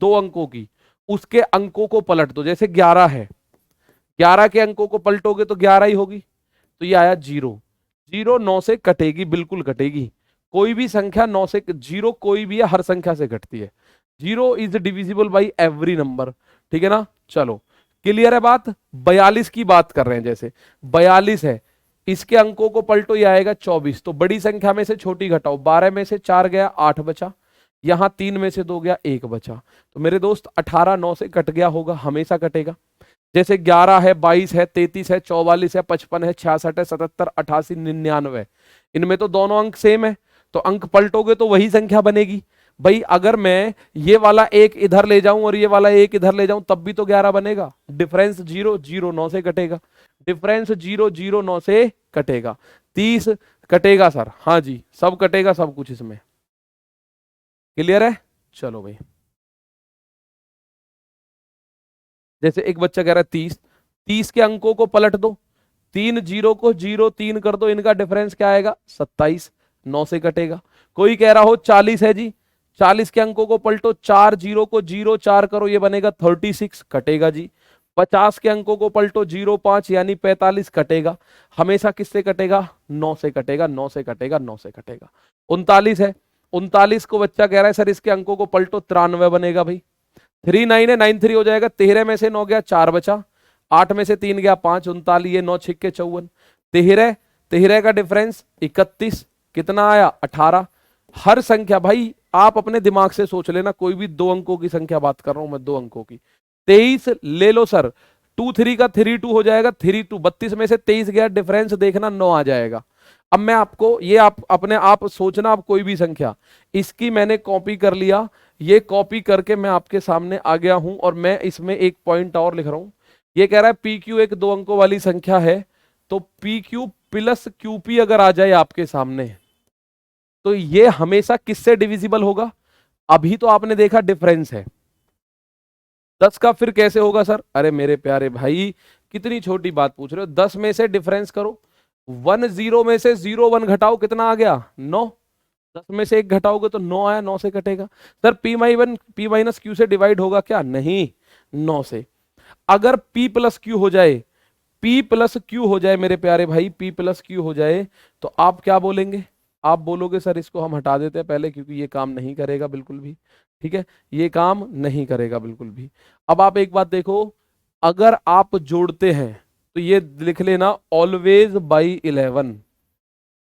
2 अंकों की, उसके अंकों को पलट दो। जैसे 11 है, 11 के अंकों को पलटोगे तो 11 ही होगी, तो ये आया 0। 0 9 से कटेगी, बिल्कुल कटेगी। कोई भी संख्या 9 से, 0 कोई भी है हर संख्या से घटती है। 0 is divisible by every number, ठीक है ना। चलो क्लियर है बात। 42 की बात कर रहे हैं, जैसे 42 है, इसके अंकों को पलटो, ये आएगा 24, तो बड़ी संख्या में से छोटी घटाओ, 12 में से 4 गया, 8 बचा, यहां 3 में से 2 गया, 1 बचा, तो मेरे दोस्त 18 9 से कट गया होगा, हमेशा कटेगा। जैसे 11 है, 22 है, 33 है, 44 है, 55 है, 66 है, 77 88 99, इनमें तो दोनों अंक सेम है, तो अंक पलटोगे तो वही संख्या बनेगी। भाई अगर मैं ये वाला एक इधर ले जाऊं और ये वाला एक इधर ले जाऊं तब भी तो 11 बनेगा। डिफरेंस 0 0 9 से कटेगा, डिफरेंस 0 0 9 से कटेगा। 30 कटेगा सर, हाँ जी सब कटेगा, सब कुछ इसमें क्लियर है। चलो भाई, जैसे एक बच्चा कह रहा है 30, 30 के अंकों को पलट दो, 3 0 को 0 3 कर दो, इनका डिफरेंस क्या आएगा 27, 9 से कटेगा। कोई कह रहा हो 40 है जी, 40 के अंकों को पलटो, 4 0 को 0 4 करो, ये बनेगा 36, कटेगा जी। 50 के अंकों को पलटो, 0 5 यानी 45, कटेगा। हमेशा किससे कटेगा 9 से कटेगा, 9 से कटेगा, 9 से कटेगा। 39 है, 39 को बच्चा कह रहा है सर इसके अंकों को पलटो, 93 बनेगा भाई। 3 9 है, 9 3 हो जाएगा, 13 में से 9 गया, 4 बचा, 8 में से 3 गया, 5 39, ये 9 छिक्के 54, 13 13 का डिफरेंस 31, कितना आया 18। हर संख्या भाई आप अपने दिमाग से सोच लेना, कोई भी 2 अंकों की संख्या बात कर रहा हूं मैं, 2 अंकों की। 23 ले लो सर, 2 3 का 3 2 हो जाएगा, 3 2, 32 में से 23 गया, डिफरेंस देखना 9 आ जाएगा। अब मैं आपको ये, आप अपने आप सोचना, आप कोई भी संख्या, इसकी मैंने कॉपी कर लिया, ये कॉपी करके मैं आपके सामने आ गया हूं, और मैं इसमें एक पॉइंट और लिख रहा हूं। ये कह रहा है पी क्यू एक 2 अंकों वाली संख्या है, तो पी क्यू प्लस क्यूपी अगर आ जाए आपके सामने तो ये हमेशा किससे डिविजिबल होगा। अभी तो आपने देखा डिफरेंस है, 10 का फिर कैसे होगा सर। अरे मेरे प्यारे भाई कितनी छोटी बात पूछ रहे हो, 10 में से डिफरेंस करो, 1 0 में से 0 1 घटाओ, कितना आ गया 9, 10 में से 1 घटाओगे तो 9 आया, 9 से कटेगा। सर पी माइनस क्यू से डिवाइड होगा क्या, नहीं 9 से। अगर P प्लस क्यू हो जाए, P प्लस क्यू हो जाए मेरे प्यारे भाई, P प्लस क्यू हो जाए, तो आप क्या बोलेंगे? आप बोलोगे सर इसको हम हटा देते हैं पहले, क्योंकि ये काम नहीं करेगा बिल्कुल भी। ठीक है, ये काम नहीं करेगा बिल्कुल भी। अब आप एक बात देखो, अगर आप जोड़ते हैं तो ये लिख लेना ऑलवेज बाई 11,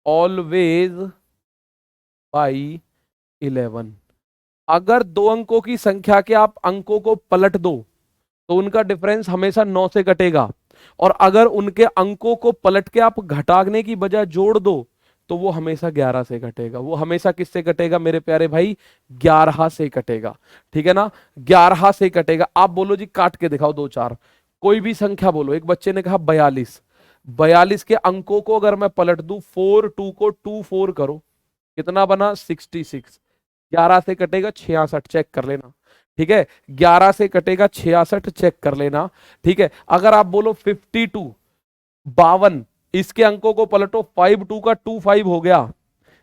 ऑलवेज बाई 11। अगर दो अंकों की संख्या के आप अंकों को पलट दो तो उनका डिफरेंस हमेशा 9 से कटेगा, और अगर उनके अंकों को पलट के आप घटाने की बजाय जोड़ दो तो वो हमेशा 11 से कटेगा। वो हमेशा किससे कटेगा मेरे प्यारे भाई? 11 से कटेगा। ठीक है ना, 11 से कटेगा। आप बोलो जी काट के दिखाओ दो चार, कोई भी संख्या बोलो। एक बच्चे ने कहा 42, 42 के अंकों को अगर मैं पलट दूं, 4 2 को 2 4 करो, कितना बना? 66। 11 से कटेगा 66, चेक कर लेना। ठीक है, 11 से कटेगा 66, चेक कर लेना। ठीक है, अगर आप बोलो 52, 52, इसके अंकों को पलटो, 5 2 का 2 5 हो गया,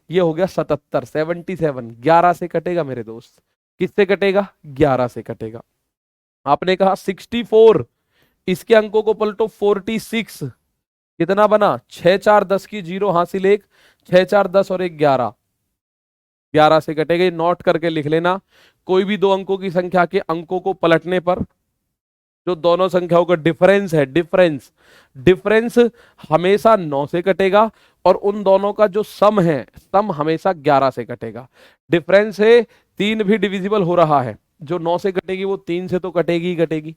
ये हो गया 77, 77। 11 से कटेगा मेरे दोस्त, किससे कटेगा? 11 से कटेगा। आपने कहा 64, इसके अंकों को पलटो, 46, कितना बना? 6 4 10 की जीरो हासिल एक, 6 4 10 और एक 11, 11 से कटेगा। ये नोट करके लिख लेना, कोई भी दो अंकों की संख्या के अंकों को पलटने पर जो दोनों संख्याओं का डिफरेंस है, डिफरेंस डिफरेंस हमेशा 9 से कटेगा, और उन दोनों का जो सम है, सम हमेशा 11 से कटेगा। डिफरेंस है 3 भी डिविजिबल हो रहा है, जो 9 से कटेगी वो 3 से तो कटेगी ही कटेगी,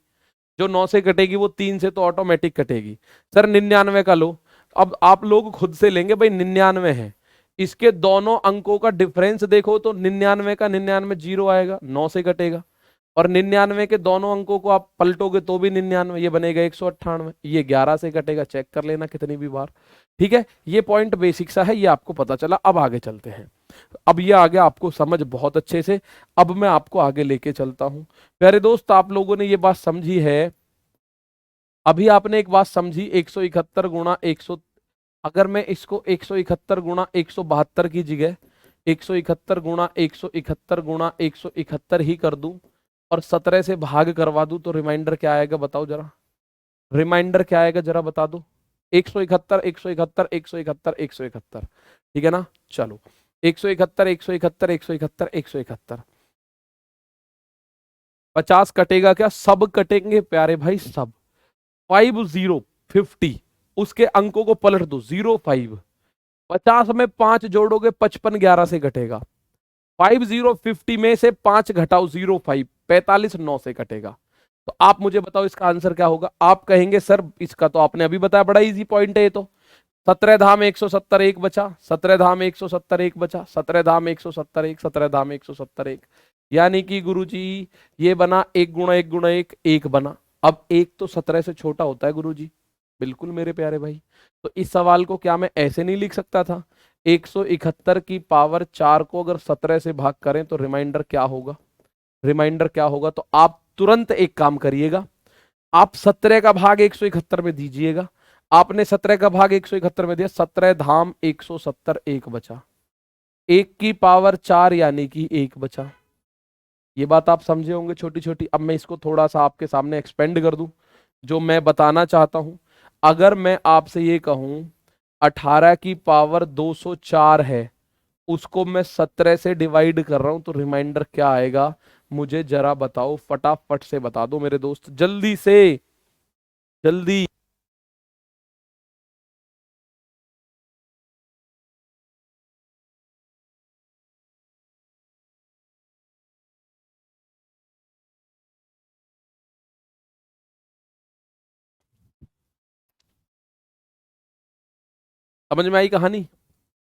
जो 9 से कटेगी वो 3 से तो ऑटोमेटिक कटेगी। सर 99 का लो, अब आप लोग खुद से लेंगे भाई, 99 है, इसके दोनों अंकों का डिफरेंस देखो तो 99 का 99 जीरो आएगा, 9 से कटेगा। और 99 के दोनों अंकों को आप पलटोगे तो भी 99, ये बनेगा 198, ये 11 से कटेगा, चेक कर लेना कितनी भी बार। ठीक है, ये पॉइंट बेसिक सा है, ये आपको पता चला। अब आगे चलते हैं, अब ये आगे आपको समझ बहुत अच्छे से, अब मैं आपको आगे लेके चलता हूं। प्यारे दोस्त, आप लोगों ने ये बात समझी है, अभी आपने एक बात समझी, 171 गुणा 100, अगर मैं इसको 171 गुणा 172 की जगह 171 गुणा 171 गुणा 171 ही कर दूं और 17 से भाग करवा दूं, तो रिमाइंडर क्या आएगा बताओ जरा? रिमाइंडर क्या आएगा जरा बता दो? 171 171 171 171। ठीक है ना, चलो 171 171 171 171, 50 कटेगा क्या? सब कटेंगे प्यारे भाई, सब। 50 50, उसके अंकों को पलट दो, 05, 50 में 5 जोड़ोगे 55, 11 से घटेगा। 50 में से 5 घटाओ 05, 45 9 से कटेगा। तो आप मुझे बताओ इसका आंसर क्या होगा? आप कहेंगे सर इसका तो आपने अभी बताया, बड़ा इजी पॉइंट है ये तो। 17 धाम 170 1 बचा, 17 धाम 170 1 बचा, 17 धाम 170 1, 17 धाम 170 1, यानी कि गुरुजी ये बना 1 गुणा 1 गुणा 1, 1 बना। अब 1 तो 17 से छोटा होता है गुरुजी, बिल्कुल मेरे प्यारे भाई। तो इस सवाल को क्या मैं ऐसे नहीं लिख सकता था? 171 की पावर 4 को अगर 17 से भाग करें तो रिमाइंडर क्या होगा? रिमाइंडर क्या होगा? तो आप तुरंत एक काम करिएगा, आप 17 का भाग 171 में दीजिएगा। आपने 17 का भाग 171 में दिया, 17 धाम 170 1 बचा, 1 की पावर 4 यानी कि 1 बचा। ये बात आप समझे होंगे छोटी छोटी। अब मैं इसको थोड़ा सा आपके सामने एक्सपेंड कर दूं, जो मैं बताना चाहता हूं। अगर मैं आपसे ये कहूं 18 की पावर 204 है, उसको मैं 17 से डिवाइड कर रहा हूं, तो रिमाइंडर क्या आएगा? मुझे जरा बताओ, फटाफट से बता दो मेरे दोस्त, जल्दी से, जल्दी। समझ में आई कहानी?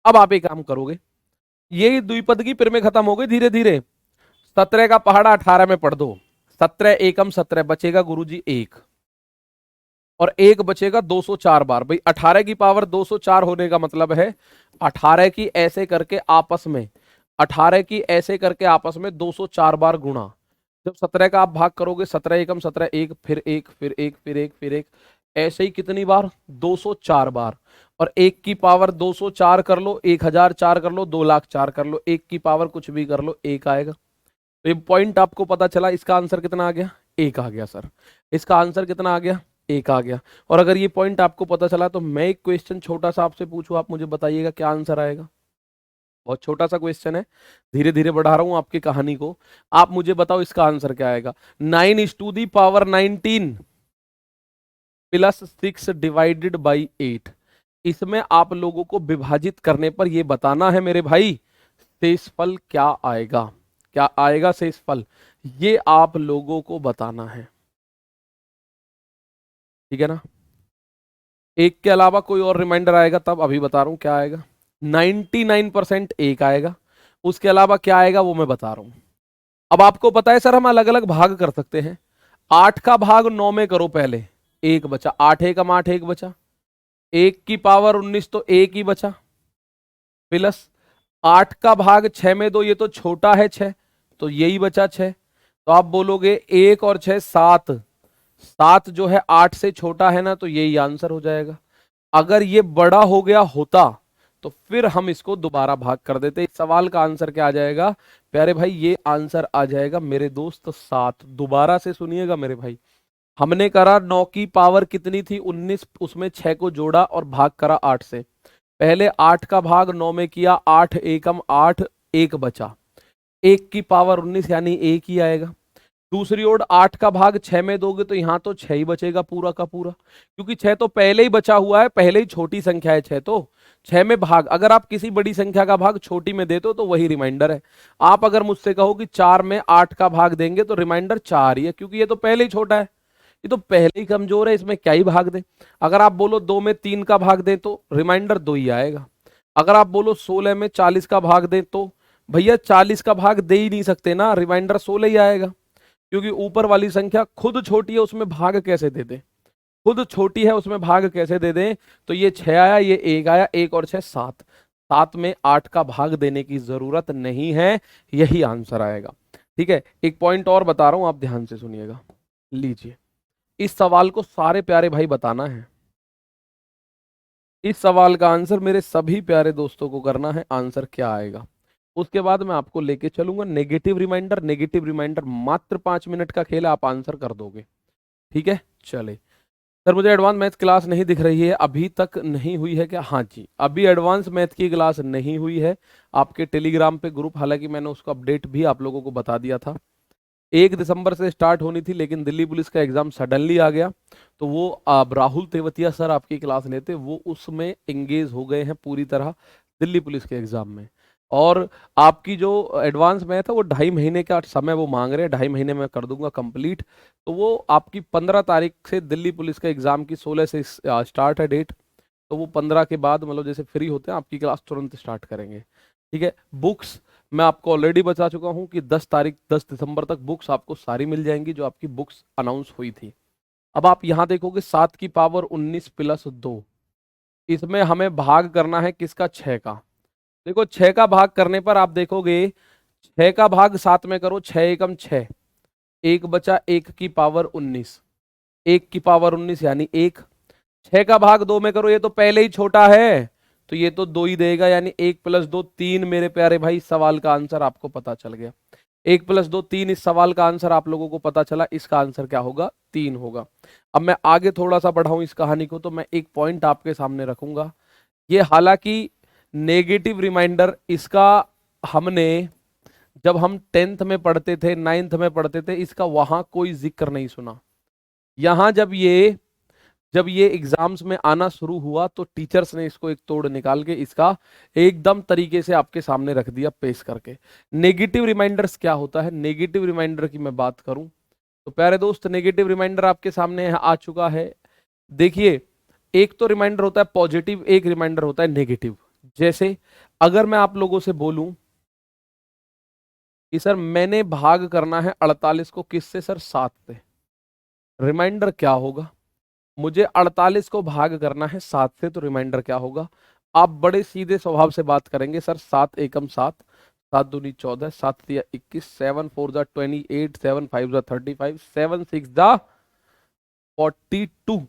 अब आप एक काम करोगे, ये द्विपद की फिर में खत्म हो गई धीरे धीरे। 17 का पहाड़ा 18 में पढ़ दो, 17 एकम 17, बचेगा गुरुजी 1, और 1 बचेगा 204 बार। भाई 18 की पावर 204 होने का मतलब है 18 की ऐसे करके आपस में, 18 की ऐसे करके आपस में 204 बार गुणा। जब 17 का आप भाग करोगे, 17 एकम 17, 1 फिर 1 फिर 1 फिर 1 फिर 1, ऐसे ही कितनी बार? 204 बार। और 1 की पावर 204 कर लो, 1004 कर लो, 2,04,000 कर लो, 1 की पावर कुछ भी कर लो, 1 आएगा। तो ये पॉइंट आपको पता चला, इसका आंसर कितना आ गया? 1 आ गया सर। इसका आंसर कितना आ गया? 1 आ गया। और अगर ये पॉइंट आपको पता चला तो मैं एक क्वेश्चन छोटा सा आपसे पूछूं, आप मुझे बताइएगा क्या आंसर आएगा। बहुत छोटा सा क्वेश्चन है, धीरे धीरे बढ़ा रहा हूं आपकी कहानी को। आप मुझे बताओ इसका आंसर क्या आएगा। 9⁻19 प्लस 6 डिवाइडेड बाई 8। इसमें आप लोगों को विभाजित करने पर यह बताना है मेरे भाई शेषफल क्या आएगा। क्या आएगा शेषफल, ये आप लोगों को बताना है, ठीक है ना। एक के अलावा कोई और रिमाइंडर आएगा तब, अभी बता रहा हूं क्या आएगा। 99% एक आएगा, उसके अलावा क्या आएगा वो मैं बता रहा हूं। अब आपको पता है सर हम अलग अलग भाग कर सकते हैं। 8 का भाग 9 में करो पहले, एक बचा। 8 एकम 8, एक बचा। 1 की पावर 19 तो एक ही बचा, प्लस 8 का भाग 6 में दो, ये तो छोटा है 6, तो यही बचा 6। तो आप बोलोगे 1 और 6 7, 7 जो है 8 से छोटा है ना, तो यही आंसर हो जाएगा। अगर ये बड़ा हो गया होता तो फिर हम इसको दोबारा भाग कर देते। इस सवाल का आंसर क्या आ जाएगा प्यारे भाई, ये आंसर आ जाएगा मेरे दोस्त 7। दोबारा से सुनिएगा मेरे भाई, हमने करा 9 की पावर कितनी थी 19, उसमें 6 को जोड़ा और भाग करा 8 से। पहले 8 का भाग 9 में किया, 8 एकम 8, एक बचा। 1 की पावर 19 यानी एक ही आएगा। दूसरी ओर 8 का भाग 6 में दोगे तो यहां तो 6 ही बचेगा पूरा का पूरा, क्योंकि 6 तो पहले ही बचा हुआ है, पहले ही छोटी संख्या है 6, तो 6 में भाग, अगर आप किसी बड़ी संख्या का भाग छोटी में देते हो तो वही रिमाइंडर है। आप अगर मुझसे कहो कि 4 में 8 का भाग देंगे तो रिमाइंडर 4 ही है, क्योंकि ये तो पहले ही छोटा है, ये तो पहले ही कमजोर है, इसमें क्या ही भाग दे। अगर आप बोलो 2 में 3 का भाग दें तो रिमाइंडर 2 ही आएगा। अगर आप बोलो 16 में 40 का भाग दें तो भैया 40 का भाग दे ही नहीं सकते ना, रिमाइंडर 16 ही आएगा, क्योंकि ऊपर वाली संख्या खुद छोटी है उसमें भाग कैसे दे दे, खुद छोटी है उसमें भाग कैसे दे दें। तो ये 6 आया, ये 1 आया, 1 और 6 7, 7 में 8 का भाग देने की जरूरत नहीं है, यही आंसर आएगा। ठीक है, एक पॉइंट और बता रहा हूं, आप ध्यान से सुनिएगा। लीजिए, इस सवाल को सारे प्यारे भाई बताना है। इस सवाल का आंसर मेरे सभी प्यारे दोस्तों को करना है, आंसर क्या आएगा। उसके बाद मैं आपको लेके चलूंगा नेगेटिव रिमाइंडर। नेगेटिव रिमाइंडर मात्र 5 मिनट का खेल है, आप आंसर कर दोगे, ठीक है। चले सर, मुझे एडवांस मैथ क्लास नहीं दिख रही है, अभी तक नहीं हुई है क्या? हाँ जी, अभी एडवांस मैथ की क्लास नहीं हुई है। आपके टेलीग्राम पे ग्रुप, हालांकि मैंने उसको अपडेट भी आप लोगों को बता दिया था, 1 दिसंबर से स्टार्ट होनी थी, लेकिन दिल्ली पुलिस का एग्जाम सडनली आ गया, तो वो अब राहुल तेवतिया सर आपकी क्लास लेते, वो उसमें एंगेज हो गए हैं पूरी तरह दिल्ली पुलिस के एग्जाम में। और आपकी जो एडवांस मैथ है वो 2.5 महीने का समय वो मांग रहे हैं, 2.5 महीने में कर दूंगा कंप्लीट। तो वो आपकी 15 तारीख से दिल्ली पुलिस का एग्जाम की 16 से स्टार्ट है डेट, तो वो 15 के बाद मतलब जैसे फ्री होते हैं आपकी क्लास तुरंत स्टार्ट करेंगे, ठीक है। बुक्स मैं आपको ऑलरेडी बता चुका हूं कि 10 दिसंबर तक बुक्स आपको सारी मिल जाएंगी, जो आपकी बुक्स अनाउंस हुई थी। अब आप यहां देखोगे 7 की पावर 19 प्लस 2, इसमें हमें भाग करना है किसका? 6 का। देखो 6 का भाग करने पर आप देखोगे 6 का भाग 7 में करो, 6 एकम 6, एक बचा, 1 की पावर 19, 1 की पावर 19 यानी 1। 6 का भाग 2 में करो, ये तो पहले ही छोटा है, तो ये तो 2 ही देगा, यानी 1 प्लस 2 3। मेरे प्यारे भाई सवाल का आंसर आपको पता चल गया, 1 प्लस 2 3। इस सवाल का आंसर आप लोगों को पता चला, इसका आंसर क्या होगा? 3 होगा। अब मैं आगे थोड़ा सा बढ़ाऊं इस कहानी को, तो मैं एक पॉइंट आपके सामने रखूंगा। ये हालांकि नेगेटिव रिमाइंडर, इसका हमने जब हम 10th में पढ़ते थे, 9th में पढ़ते थे, इसका वहां कोई जिक्र नहीं सुना। यहां जब ये एग्जाम्स में आना शुरू हुआ तो टीचर्स ने इसको एक तोड़ निकाल के इसका एकदम तरीके से आपके सामने रख दिया पेश करके। नेगेटिव रिमाइंडर्स क्या होता है? नेगेटिव रिमाइंडर की मैं बात करूं तो प्यारे दोस्त, नेगेटिव रिमाइंडर आपके सामने आ चुका है। देखिए, एक तो रिमाइंडर होता है पॉजिटिव, एक रिमाइंडर होता है नेगेटिव। जैसे अगर मैं आप लोगों से बोलूं कि सर मैंने भाग करना है 48 को किससे? सर 7 से। रिमाइंडर क्या होगा? मुझे 48 को भाग करना है 7 से, तो रिमाइंडर क्या होगा? आप बड़े सीधे स्वभाव से बात करेंगे, सर 7 एकम 7, 7 दूनी 14, 7 तिया 21, 7 4 जा 28, 7 5 जा 35, 7 6 जा 42,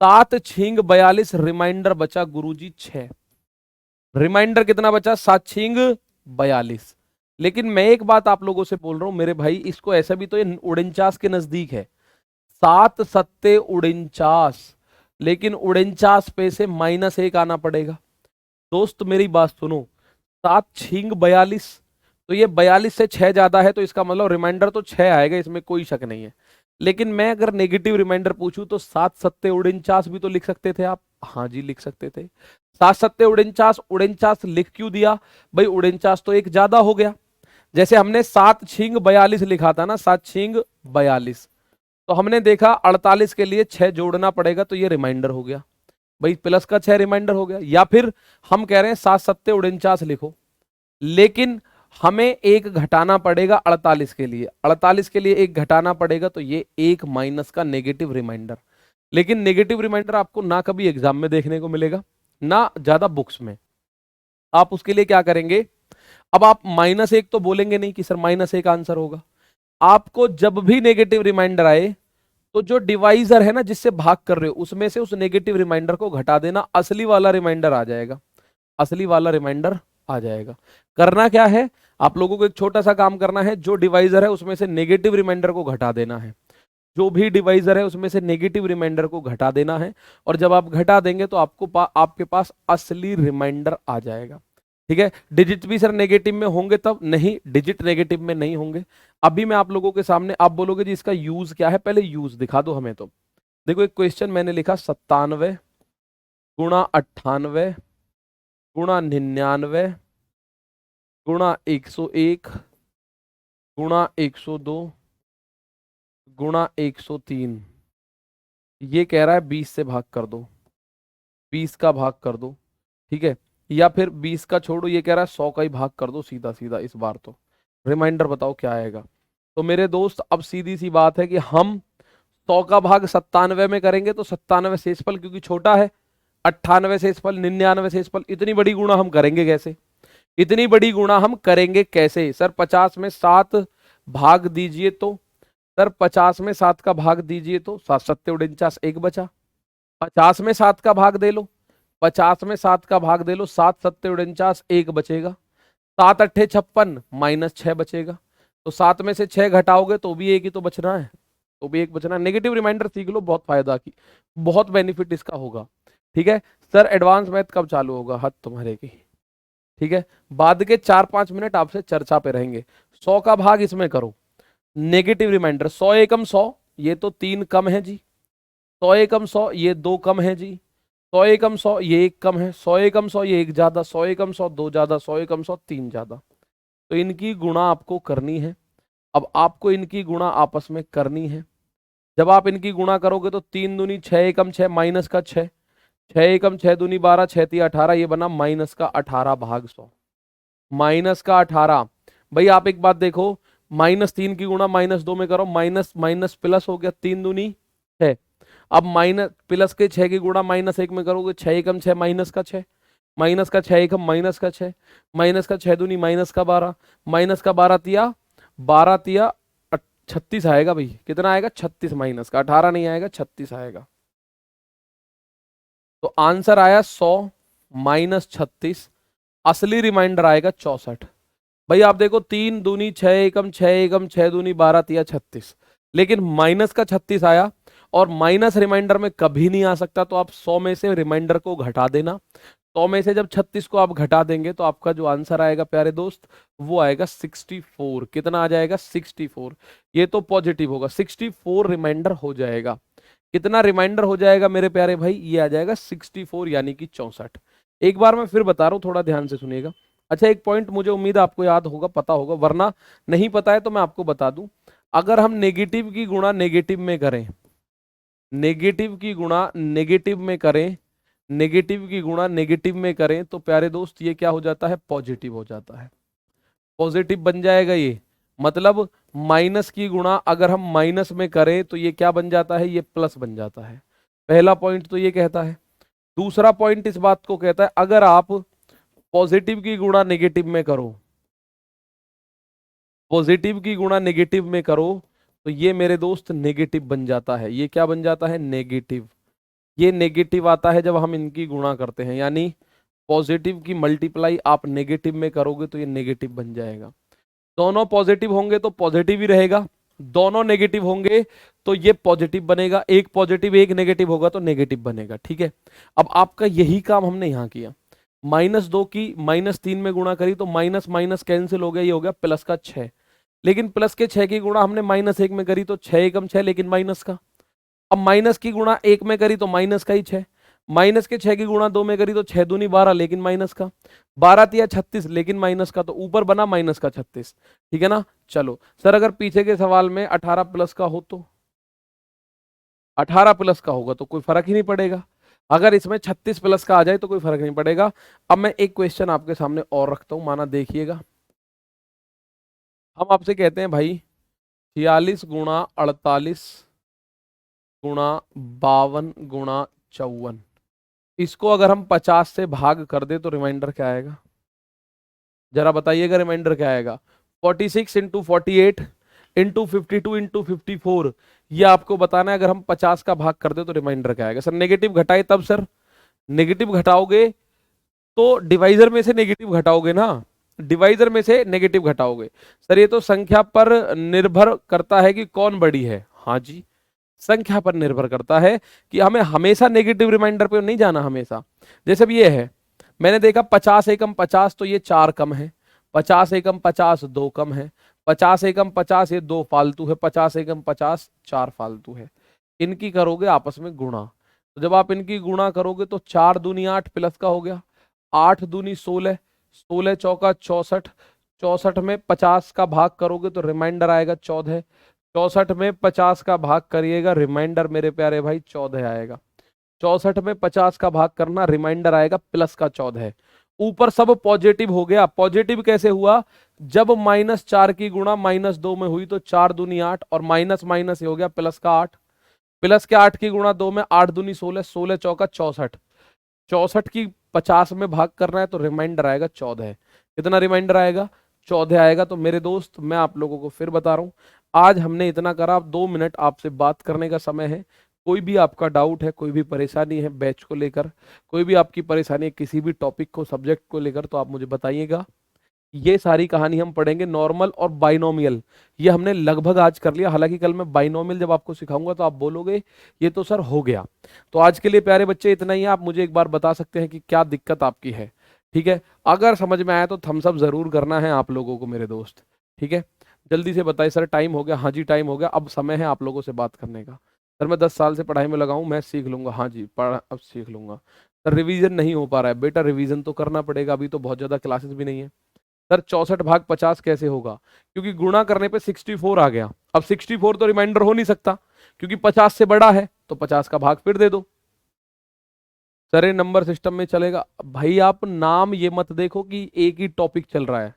7 छिंग 42, रिमाइंडर बचा गुरुजी 6। रिमाइंडर कितना बचा? 7 छिंग 42। लेकिन मैं एक बात आप लोगों से बोल रहा हूं मेरे भाई, इसको ऐसा भी तो ये 49 के नजदीक है, 7 सत्ते 49, लेकिन 49 पे से -1 आना पड़ेगा। दोस्त मेरी बात सुनो, 7 छिंग 42, तो ये 42 से 6 ज्यादा है, तो इसका मतलब रिमाइंडर तो 6 आएगा, इसमें कोई शक नहीं है। लेकिन मैं अगर नेगेटिव रिमाइंडर पूछूं तो 7 सत्ते 49 भी तो लिख सकते थे आप। हाँ जी लिख सकते थे। 7 सत्ते 49, 49 लिख क्यों दिया भाई? 49 तो एक ज्यादा हो गया। जैसे हमने 7 छिंग 42 लिखा था ना, 7 छिंग 42, तो हमने देखा 48 के लिए 6 जोड़ना पड़ेगा, तो ये रिमाइंडर हो गया भाई, प्लस का 6 रिमाइंडर हो गया। या फिर हम कह रहे हैं 7 सत्ते 49 लिखो, लेकिन हमें एक घटाना पड़ेगा 48 के लिए, 48 के लिए एक घटाना पड़ेगा, तो ये एक माइनस का नेगेटिव रिमाइंडर। लेकिन नेगेटिव रिमाइंडर आपको ना कभी एग्जाम में देखने को मिलेगा, ना ज्यादा बुक्स में। आप उसके लिए क्या करेंगे, अब आप -1 तो बोलेंगे नहीं कि सर -1 आंसर होगा। आपको जब भी नेगेटिव रिमाइंडर आए, तो जो डिवाइजर है ना जिससे भाग कर रहे हो, उसमें से उस नेगेटिव रिमाइंडर को घटा देना, असली वाला रिमाइंडर आ जाएगा, असली वाला रिमाइंडर आ जाएगा। करना क्या है, आप लोगों को एक छोटा सा काम करना है, जो डिवाइजर है उसमें से नेगेटिव रिमाइंडर को घटा देना है, जो भी डिवाइजर है उसमें से नेगेटिव रिमाइंडर को घटा देना है। और जब आप घटा देंगे तो आपके पास असली रिमाइंडर आ जाएगा। ठीक है, डिजिट भी सर नेगेटिव में होंगे तब, नहीं डिजिट नेगेटिव में नहीं होंगे। अभी मैं आप लोगों के सामने, आप बोलोगे जी इसका यूज क्या है, पहले यूज दिखा दो हमें। तो देखो एक क्वेश्चन मैंने लिखा, 97 गुणा 98 गुणा 99 गुणा 101 गुणा 102 गुणा 103, ये कह रहा है 20 से भाग कर दो, 20 का भाग कर दो। ठीक है, या फिर 20 का छोड़ो, ये कह रहा है 100 का ही भाग कर दो सीधा सीधा इस बार। तो रिमाइंडर बताओ क्या आएगा। तो मेरे दोस्त अब सीधी सी बात है कि हम 100 का भाग 97 में करेंगे तो 97 शेषफल क्योंकि छोटा है, 98 शेषफल, 99 शेषफल, इतनी बड़ी गुणा हम करेंगे कैसे? इतनी बड़ी गुणा हम करेंगे कैसे सर? 50 में 7 भाग दीजिए तो, सर 50 में 7 का भाग दीजिए तो 7 सत्ते 49, एक बचा। 50 में 7 का भाग दे लो, 50 में 7 का भाग दे लो, 7 सत्ते 49, एक बचेगा। 7 अट्ठे 56, -6 बचेगा। तो 7 में से 6 घटाओगे तो भी एक ही तो बचना है, तो भी एक बचना है। नेगेटिव रिमाइंडर सीख लो, बहुत फायदा की, बहुत बेनिफिट इसका होगा। ठीक है सर, एडवांस मैथ कब चालू होगा? हद तुम्हारे की। ठीक है, बाद के 4-5 मिनट आपसे चर्चा पे रहेंगे। 100 का भाग इसमें करो, नेगेटिव रिमाइंडर, 100 एकम 100, ये तो 3 कम है जी। 100 एकम 100, ये 2 कम है जी। 100 एकम 100, ये 1 कम है। 100 एकम 100, ये 1 ज्यादा। 100 एकम 100, 2 ज्यादा। 100 एकम 100, 3 ज्यादा। तो इनकी गुणा आपको करनी है। अब आपको इनकी गुणा आपस में करनी है। जब आप इनकी गुणा करोगे तो 3 दूनी 6 एकम 6, माइनस का 6, 6 एकम 6 दूनी 12, 6 तिया 18, ये बना माइनस का 18 भाग 100, माइनस का 18। भाई आप एक बात देखो, -3 की गुणा -2 में करो, माइनस माइनस प्लस हो गया, 3 दूनी 6। अब माइनस प्लस के 6 की गुणा -1 में करोगे, 6 एकम 6, माइनस का 6, माइनस का 6 एकम माइनस का 6, माइनस का 6 दूनी माइनस का 12, माइनस का 12 तिया 12 तिया 36 आएगा भाई। कितना आएगा? 36, माइनस का 18 नहीं आएगा, 36 आएगा। तो आंसर आया 100 -36, असली रिमाइंडर आएगा 64। भाई आप देखो, 3 दूनी 6 एकम 6 एकम 6 दूनी 12 तिया 36, लेकिन माइनस का 36 आया, और माइनस रिमाइंडर में कभी नहीं आ सकता, तो आप 100 में से रिमाइंडर को घटा देना। 100 में से जब 36 को आप घटा देंगे तो आपका जो आंसर आएगा प्यारे दोस्त, वो आएगा 64। कितना आ जाएगा? 64। ये तो पॉजिटिव होगा, 64 रिमाइंडर हो जाएगा। कितना रिमाइंडर हो जाएगा मेरे प्यारे भाई? ये आ जाएगा 64, यानी कि 64। एक बार मैं फिर बता रहा हूं, थोड़ा ध्यान से सुनिएगा। अच्छा, एक पॉइंट मुझे उम्मीद है आपको याद होगा, पता होगा, वरना नहीं पता है तो मैं आपको बता दूं। अगर हम नेगेटिव की गुणा नेगेटिव में करें, नेगेटिव की गुणा नेगेटिव में करें, नेगेटिव की गुणा नेगेटिव में करें, तो प्यारे दोस्त ये क्या हो जाता है? पॉजिटिव हो जाता है, पॉजिटिव बन जाएगा ये। मतलब माइनस की गुणा अगर हम माइनस में करें तो ये क्या बन जाता है? ये प्लस बन जाता है। पहला पॉइंट तो ये कहता है। दूसरा पॉइंट इस बात को कहता है, अगर आप पॉजिटिव की गुणा नेगेटिव में करो, पॉजिटिव की गुणा नेगेटिव में करो, तो ये मेरे दोस्त नेगेटिव बन जाता है। ये क्या बन जाता है? नेगेटिव। ये नेगेटिव आता है जब हम इनकी गुणा करते हैं, यानी पॉजिटिव की मल्टीप्लाई आप नेगेटिव में करोगे तो ये नेगेटिव बन जाएगा। दोनों पॉजिटिव होंगे तो पॉजिटिव ही रहेगा, दोनों नेगेटिव होंगे तो ये पॉजिटिव बनेगा, एक पॉजिटिव एक नेगेटिव होगा तो नेगेटिव बनेगा। ठीक है, अब आपका यही काम हमने यहां किया, -2 की -3 में गुणा करी तो माइनस माइनस कैंसिल हो गया, ये हो गया प्लस का 6। लेकिन प्लस के 6 की गुणा हमने -1 में करी तो 6 एकम 6 लेकिन माइनस का। अब माइनस की गुणा 1 में करी तो माइनस का ही 6, माइनस के 6 की गुणा 2 में करी तो 6 दूनी 12 लेकिन माइनस का, 12 तिया 36 लेकिन माइनस का, तो ऊपर बना माइनस का 36। ठीक है ना। चलो सर, अगर पीछे के सवाल में 18 प्लस का हो तो 18 प्लस का होगा तो कोई फर्क ही नहीं पड़ेगा, अगर इसमें 36 प्लस का आ जाए तो कोई फर्क नहीं पड़ेगा। अब मैं एक क्वेश्चन आपके सामने और रखता हूं, माना देखिएगा। हम आपसे कहते हैं भाई 46 गुणा 48 गुणा 52 गुणा 54, इसको अगर हम 50 से भाग कर दे तो रिमाइंडर क्या आएगा? जरा बताइएगा रिमाइंडर क्या आएगा? 46 इंटू 48 इंटू 52 इंटू 54, ये आपको बताना है। अगर हम 50 का भाग कर दे तो रिमाइंडर क्या आएगा? सर नेगेटिव घटाए तब सर, नेगेटिव घटाओगे तो डिवाइजर में से नेगेटिव घटाओगे ना, डिवाइजर में से नेगेटिव घटाओगे। सर ये तो संख्या पर निर्भर करता है कि कौन बड़ी है। हाँ जी, संख्या पर निर्भर करता है कि हमें हमेशा नेगेटिव रिमाइंडर पे नहीं जाना हमेशा। जैसे भी ये है, मैंने देखा 50 एकम 50 तो ये 4 कम है, 50 एकम 50 2 कम है, 50 एकम 50 ये 2 फालतू है, 50 एकम 50 4 फालतू है। इनकी करोगे आपस में गुणा, तो जब आप इनकी गुणा करोगे तो 4 दूनी 8 प्लस का हो गया, 8 दूनी 16, 16 चौका 64, 64 में 50 का भाग करोगे तो रिमाइंडर आएगा 14, 64 में 50 का भाग करिएगा, रिमाइंडर मेरे प्यारे भाई 14 आएगा। 64 में 50 का भाग करना, रिमाइंडर आएगा प्लस का 14। ऊपर सब पॉजिटिव हो गया। पॉजिटिव कैसे हुआ? जब -4 की गुणा -2 में हुई तो 4 दूनी 8 और माइनस माइनस हो गया प्लस का 8, प्लस के 8 की गुणा 2 में 8 दूनी 16, 16 चौका 64, 64 की 50 में भाग करना है तो रिमाइंडर आएगा 14। कितना रिमाइंडर आएगा? 14 आएगा। तो मेरे दोस्त मैं आप लोगों को फिर बता रहा हूं, आज हमने इतना करा, अब 2 मिनट आपसे बात करने का समय है। कोई भी आपका डाउट है, कोई भी परेशानी है बैच को लेकर, कोई भी आपकी परेशानी है किसी भी टॉपिक को सब्जेक्ट को लेकर, तो आप मुझे बताइएगा। ये सारी कहानी हम पढ़ेंगे नॉर्मल और बाइनोमियल, ये हमने लगभग आज कर लिया। हालांकि कल मैं बाइनोमियल जब आपको सिखाऊंगा तो आप बोलोगे ये तो सर हो गया। तो आज के लिए प्यारे बच्चे इतना ही है। आप मुझे एक बार बता सकते हैं कि क्या दिक्कत आपकी है। ठीक है, अगर समझ में आया तो थम्स अप जरूर करना है आप लोगों को मेरे दोस्त। ठीक है, जल्दी से बताइए सर टाइम हो गया? हाँ जी टाइम हो गया, अब समय है आप लोगों से बात करने का। सर मैं 10 साल से पढ़ाई में लगा हूँ, मैं सीख लूंगा। हाँ जी पढ़ अब सीख लूंगा। सर रिवीजन नहीं हो पा रहा है बेटा, रिवीजन तो करना पड़ेगा, अभी तो बहुत ज्यादा क्लासेस भी नहीं है। सर 64 भाग 50 कैसे होगा? क्योंकि गुणा करने पे 64 आ गया। अब 64 तो रिमाइंडर हो नहीं सकता क्योंकि 50 से बड़ा है, तो 50 का भाग फिर दे दो। सर ये नंबर सिस्टम में चलेगा? भाई आप नाम ये मत देखो कि एक ही टॉपिक चल रहा है,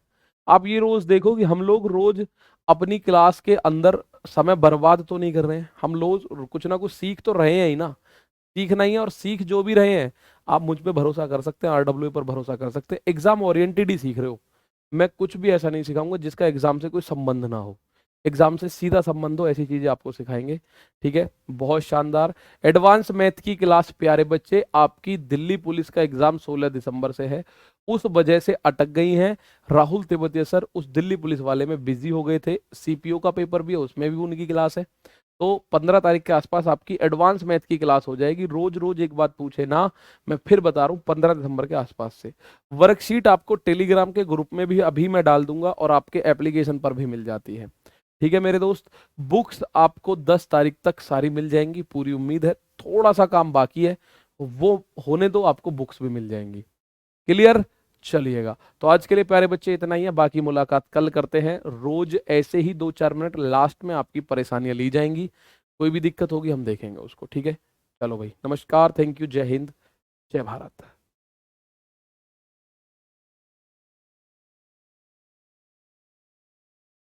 आप ये रोज देखो कि हम लोग रोज अपनी क्लास के अंदर समय बर्बाद तो नहीं कर रहे हैं, हम लोग कुछ ना कुछ सीख तो रहे हैं ही ना। सीखना ही है, और सीख जो भी रहे हैं आप मुझ पे भरोसा कर सकते हैं, आरडब्ल्यू पर भरोसा कर सकते हैं। एग्जाम ओरिएंटेड ही सीख रहे हो, मैं कुछ भी ऐसा नहीं सिखाऊंगा जिसका एग्जाम से कोई संबंध ना हो, एग्जाम से सीधा संबंध हो ऐसी चीजें आपको सिखाएंगे। ठीक है, बहुत शानदार। एडवांस मैथ की क्लास प्यारे बच्चे, आपकी दिल्ली पुलिस का एग्जाम 16 दिसंबर से है, उस वजह से अटक गई हैं। राहुल तिब्बतिया सर उस दिल्ली पुलिस वाले में बिजी हो गए थे, सीपीओ का पेपर भी है उसमें भी उनकी क्लास है। तो 15 तारीख के आसपास आपकी एडवांस मैथ की क्लास हो जाएगी। रोज रोज एक बात पूछे ना, मैं फिर बता रहा हूँ 15 दिसंबर के आसपास से। वर्कशीट आपको टेलीग्राम के ग्रुप में भी अभी मैं डाल दूंगा और आपके एप्लीकेशन पर भी मिल जाती है। ठीक है मेरे दोस्त, बुक्स आपको 10 तारीख तक सारी मिल जाएंगी, पूरी उम्मीद है। थोड़ा सा काम बाकी है, वो होने दो, आपको बुक्स भी मिल जाएंगी। क्लियर? चलिएगा, तो आज के लिए प्यारे बच्चे इतना ही है, बाकी मुलाकात कल करते हैं। रोज ऐसे ही 2-4 मिनट लास्ट में आपकी परेशानियां ली जाएंगी, कोई भी दिक्कत होगी हम देखेंगे उसको। ठीक है, चलो भाई, नमस्कार, थैंक यू, जय हिंद, जय भारत।